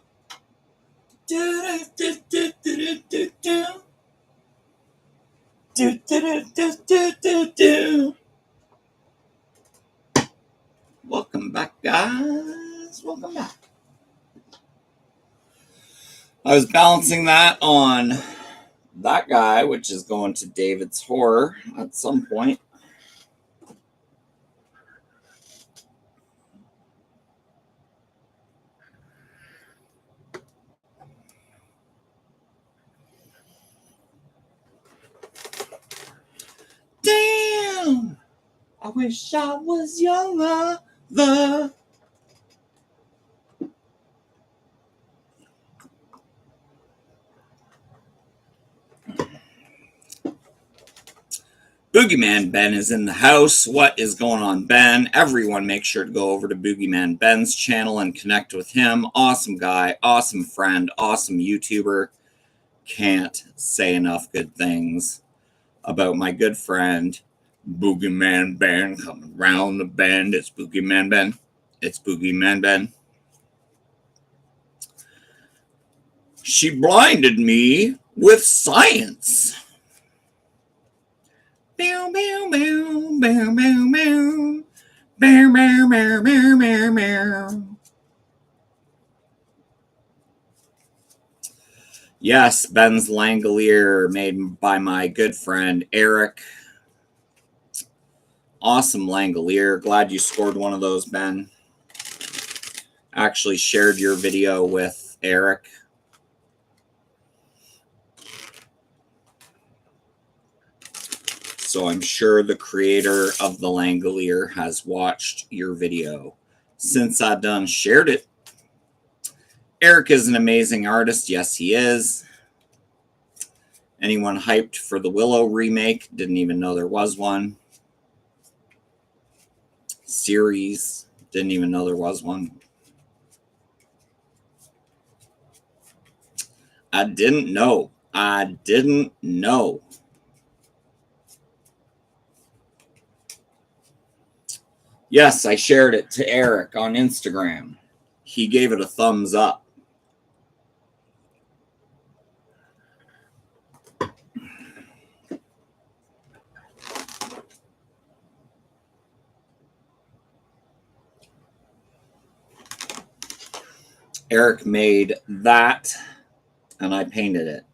Do do do do do do do do do do do do. Welcome back, guys. Welcome back. I was balancing that on that guy, which is going to David's Horror at some point. Damn! I wish I was your lover. Boogeyman Ben is in the house. What is going on, Ben? Everyone make sure to go over to Boogeyman Ben's channel and connect with him. Awesome guy, awesome friend, awesome YouTuber. Can't say enough good things about my good friend, Boogeyman Ben, coming round the bend. It's Boogeyman Ben. It's Boogeyman Ben. She blinded me with science. Bow, bow, bow, bow, bow, bow. Bow, bow, bow, bow, bow, bow. Yes, Ben's Langolier, made by my good friend Eric. Awesome Langolier. Glad you scored one of those, Ben. Actually shared your video with Eric. So I'm sure the creator of the Langolier has watched your video since I done shared it. Eric is an amazing artist. Yes, he is. Anyone hyped for the Willow remake? Didn't even know there was one. Series. Didn't even know there was one. I didn't know. I didn't know. Yes, I shared it to Eric on Instagram. He gave it a thumbs up. Eric made that, and I painted it.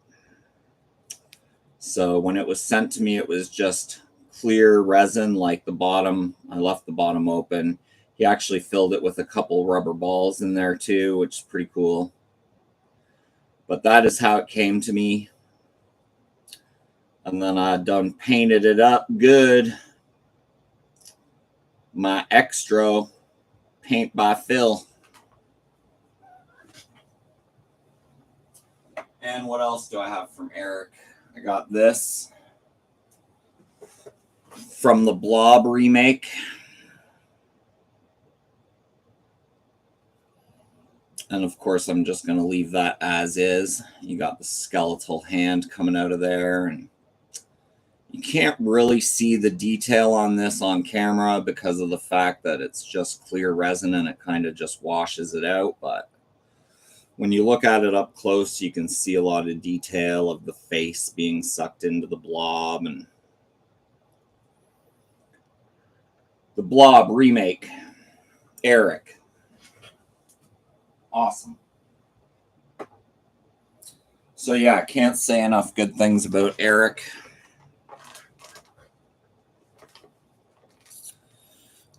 So when it was sent to me, it was just clear resin, like the bottom. I left the bottom open. He actually filled it with a couple rubber balls in there too, which is pretty cool. But that is how it came to me. And then I done painted it up good. My extra paint by Phil. And what else do I have from Eric? I got this from the Blob remake. And of course, I'm just going to leave that as is. You got the skeletal hand coming out of there. And you can't really see the detail on this on camera because of the fact that it's just clear resin and it kind of just washes it out. But when you look at it up close, you can see a lot of detail of the face being sucked into the blob. And the Blob remake, Eric. Awesome. So yeah, I can't say enough good things about Eric.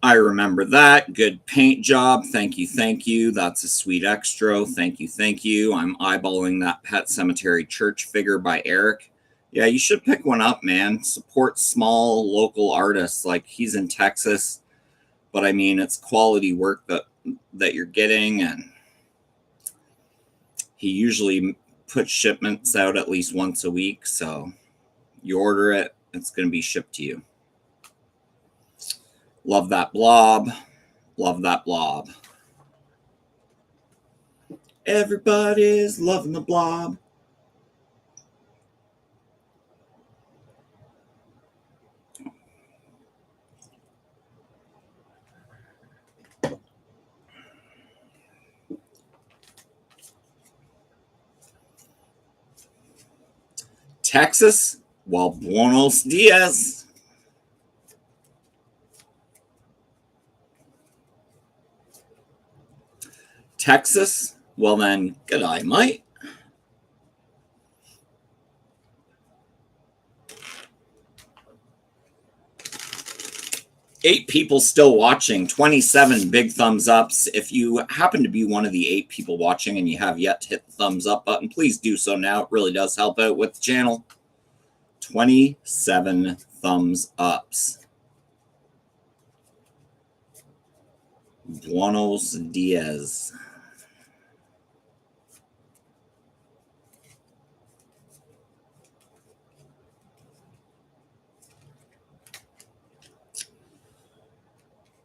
I remember that. Good paint job. Thank you, thank you. That's a sweet extra. Thank you, thank you. I'm eyeballing that Pet Cemetery Church figure by Eric. Yeah, you should pick one up, man. Support small local artists. Like, he's in Texas, but I mean, it's quality work that you're getting, and he usually puts shipments out at least once a week. So you order it, it's going to be shipped to you. Love that blob. Love that blob. Everybody's loving the blob. Texas? Well, buenos dias. Texas? Well then, g'day, mate. Eight people still watching, 27 big thumbs ups. If you happen to be one of the 8 people watching and you have yet to hit the thumbs up button, please do so now. It really does help out with the channel. 27 thumbs ups. Buenos dias.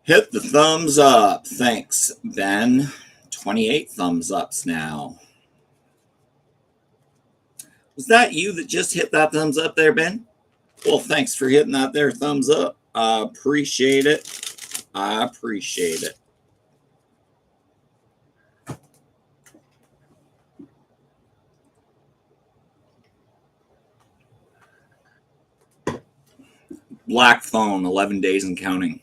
Hit the thumbs up. Thanks, Ben. 28 thumbs ups now. Was that you that just hit that thumbs up there, Ben? Well, thanks for hitting that there thumbs up. I appreciate it. I appreciate it. Black Phone, 11 days and counting.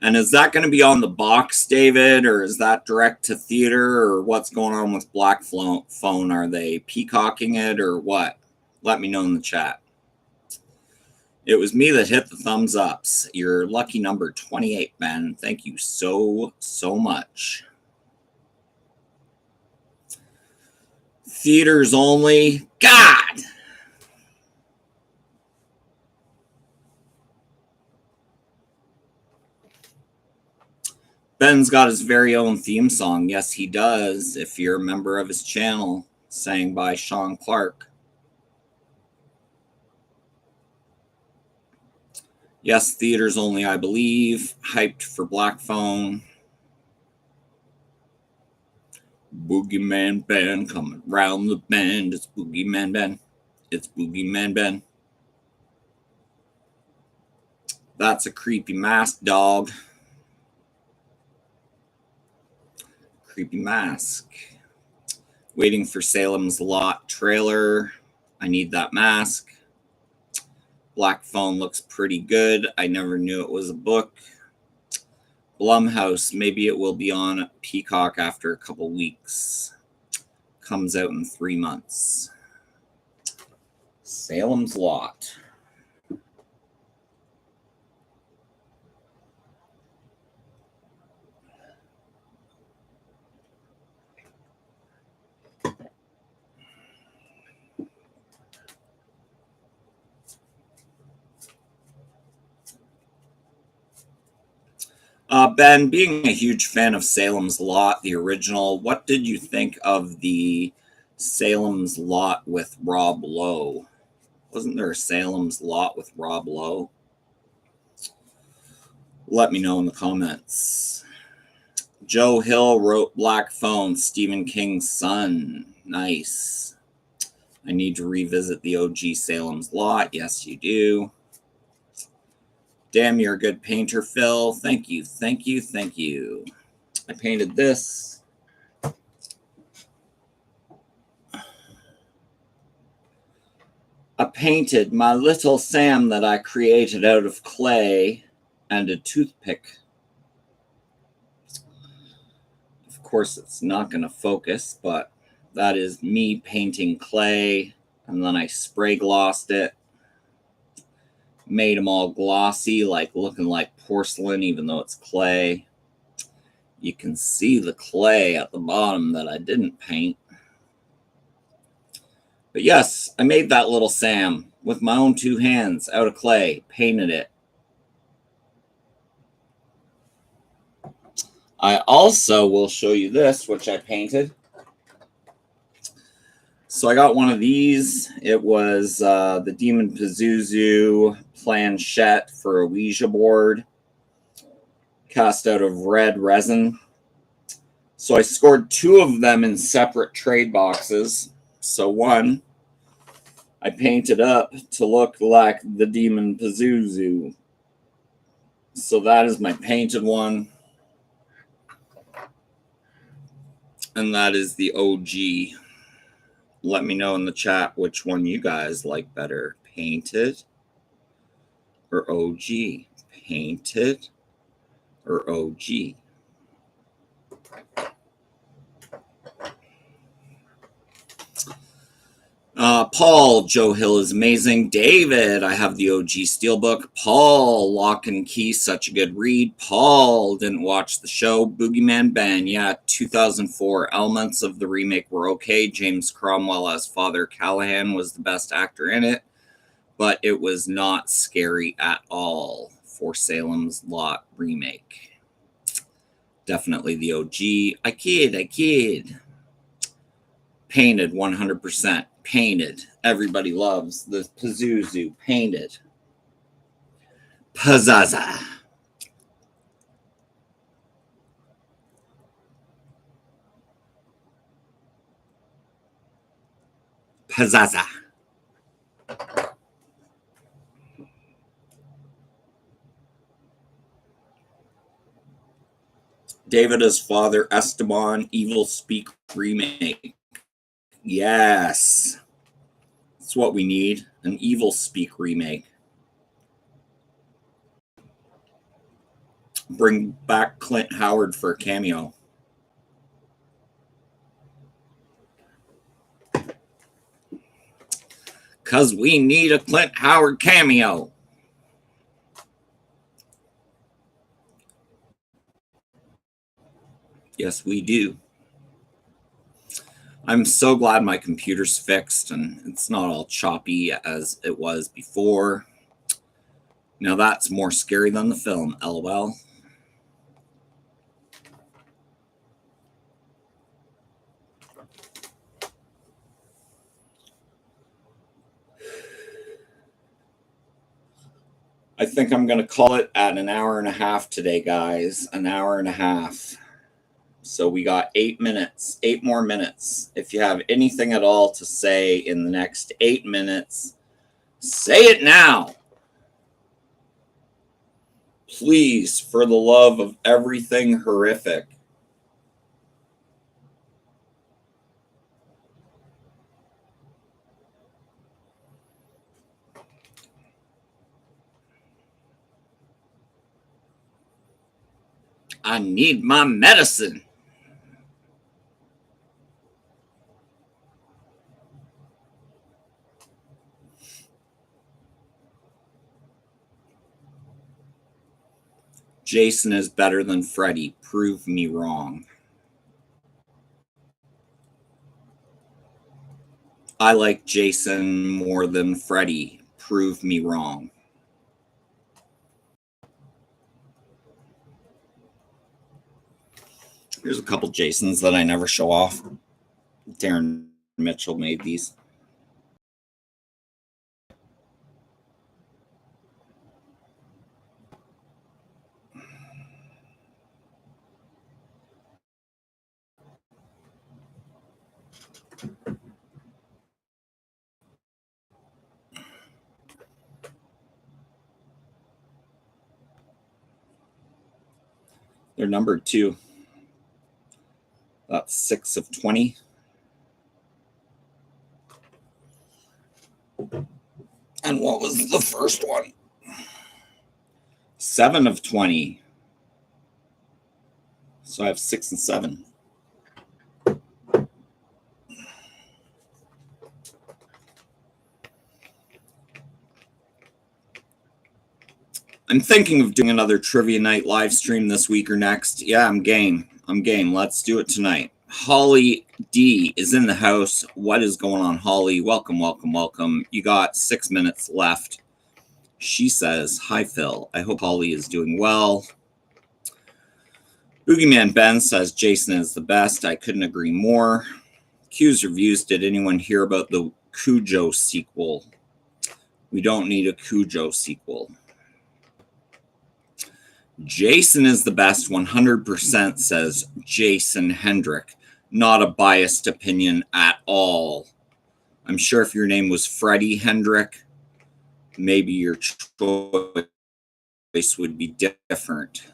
And is that going to be on the box, David, or is that direct to theater, or what's going on with Black Phone? Are they peacocking it, or what? Let me know in the chat. It was me that hit the thumbs ups. You're lucky number 28, Ben. Thank you so, so much. Theaters only. God! Ben's got his very own theme song. Yes, he does. If you're a member of his channel, sang by Sean Clark. Yes, theaters only, I believe. Hyped for Black Phone. Boogeyman Ben coming round the bend. It's Boogeyman Ben. It's Boogeyman Ben. That's a creepy mask, dog. Creepy mask. Waiting for Salem's Lot trailer. I need that mask. Black Phone looks pretty good. I never knew it was a book. Blumhouse, maybe it will be on Peacock after a couple weeks. Comes out in 3 months. Salem's Lot. Ben, being a huge fan of Salem's Lot, the original, what did you think of the Salem's Lot with Rob Lowe? Wasn't there a Salem's Lot with Rob Lowe? Let me know in the comments. Joe Hill wrote Black Phone, Stephen King's son. Nice. I need to revisit the OG Salem's Lot. Yes, you do. Damn, you're a good painter, Phil. Thank you, thank you, thank you. I painted this. I painted my little Sam that I created out of clay and a toothpick. Of course, it's not going to focus, but that is me painting clay, and then I spray glossed it. Made them all glossy, like looking like porcelain, even though it's clay. You can see the clay at the bottom that I didn't paint. But yes, I made that little Sam with my own 2 hands out of clay, painted it. I also will show you this, which I painted. So I got one of these. It was the Demon Pazuzu planchette for a Ouija board, cast out of red resin. So I scored 2 of them in separate trade boxes. So one, I painted up to look like the Demon Pazuzu. So that is my painted one. And that is the OG. Let me know in the chat which one you guys like better, Painted or OG. Painted or OG. Paul, Joe Hill is amazing. David, I have the OG Steelbook. Paul, Lock and Key, such a good read. Paul, didn't watch the show. Boogeyman Ben, yeah, 2004. Elements of the remake were okay. James Cromwell as Father Callahan was the best actor in it, but it was not scary at all for Salem's Lot remake. Definitely the OG. I kid. Painted 100%. Painted. Everybody loves the Pazuzu. Painted. Pazaza. Pazaza. David as Father Esteban. Evil Speak remake. Yes. That's what we need. An Evil Speak remake. Bring back Clint Howard for a cameo. Because we need a Clint Howard cameo. Yes, we do. I'm so glad my computer's fixed and it's not all choppy as it was before. Now that's more scary than the film, LOL. I think I'm going to call it at an hour and a half today, guys. An hour and a half. So we got 8 minutes, 8 more minutes. If you have anything at all to say in the next 8 minutes, say it now. Please, for the love of everything horrific. I need my medicine. Jason is better than Freddy. Prove me wrong. I like Jason more than Freddy. Prove me wrong. Here's a couple Jasons that I never show off. Darren Mitchell made these. They're numbered too. That's 6 of 20. And what was the first one? 7 of 20. So I have 6 and 7. I'm thinking of doing another trivia night live stream this week or next. Yeah, I'm game. Let's do it tonight. Holly D is in the house. What is going on, Holly? Welcome. You got 6 minutes left. She says, hi, Phil. I hope Holly is doing well. Boogeyman Ben says, Jason is the best. I couldn't agree more. Q's reviews. Did anyone hear about the Cujo sequel? We don't need a Cujo sequel. Jason is the best 100%, says Jason Hendrick. Not a biased opinion at all. I'm sure if your name was Freddie Hendrick, maybe your choice would be different.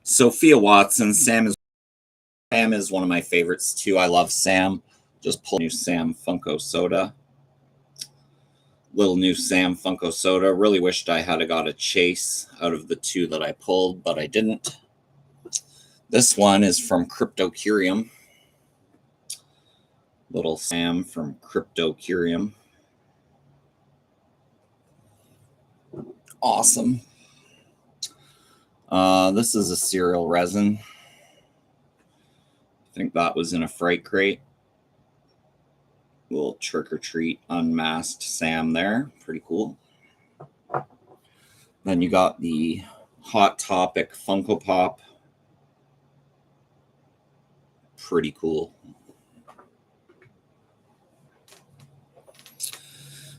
Sophia Watson, Sam is one of my favorites too. I love Sam. Just pulled new Sam Funko Soda. Little new Sam Funko Soda. Really wished I had got a chase out of the two that I pulled, but I didn't. This one is from Cryptocurium. Little Sam from Cryptocurium. Awesome. This is a cereal resin. I think that was in a freight crate. Little trick or treat unmasked Sam there. Pretty cool. Then you got the Hot Topic Funko Pop. Pretty cool.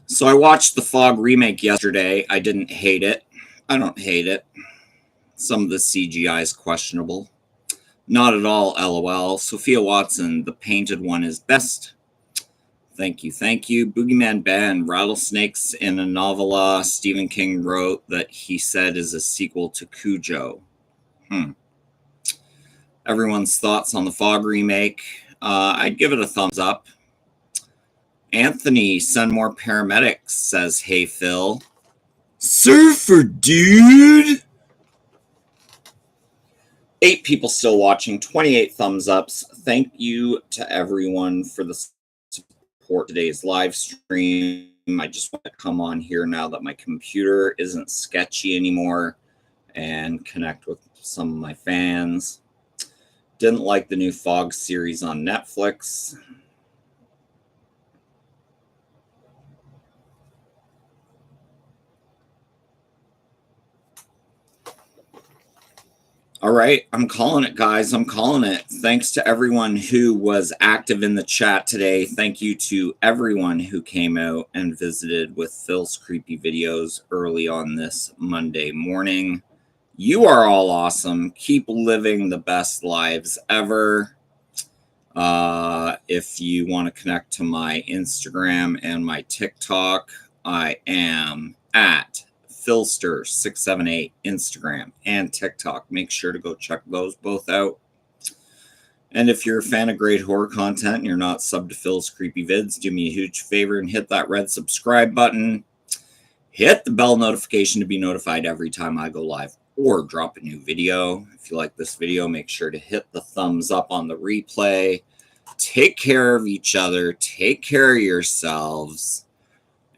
So I watched the Fog remake yesterday. I didn't hate it. I don't hate it. Some of the CGI is questionable. Not at all, LOL. Sophia Watson, the painted one is best. Thank you, thank you. Boogeyman Ben, Rattlesnakes in a novella Stephen King wrote that he said is a sequel to Cujo. Everyone's thoughts on the Fog remake. I'd give it a thumbs up. Anthony, send more paramedics, says, hey, Phil. Surfer, dude! 8 people still watching, 28 thumbs ups. Thank you to everyone for the support today's live stream. I just want to come on here now that my computer isn't sketchy anymore and connect with some of my fans. Didn't like the new Fog series on Netflix. All right, I'm calling it, guys. I'm calling it. Thanks to everyone who was active in the chat today. Thank you to everyone who came out and visited with Phil's Creepy Videos early on this Monday morning. You are all awesome. Keep living the best lives ever. If you want to connect to my Instagram and my TikTok, I am at Philster678 Instagram and TikTok. Make sure to go check those both out. And if you're a fan of great horror content and you're not subbed to Phil's Creepy Vids, do me a huge favor and hit that red subscribe button. Hit the bell notification to be notified every time I go live or drop a new video. If you like this video, make sure to hit the thumbs up on the replay. Take care of each other. Take care of yourselves.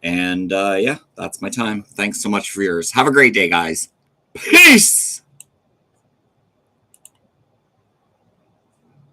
And yeah, that's my time. Thanks so much for yours. Have a great day, guys. Peace!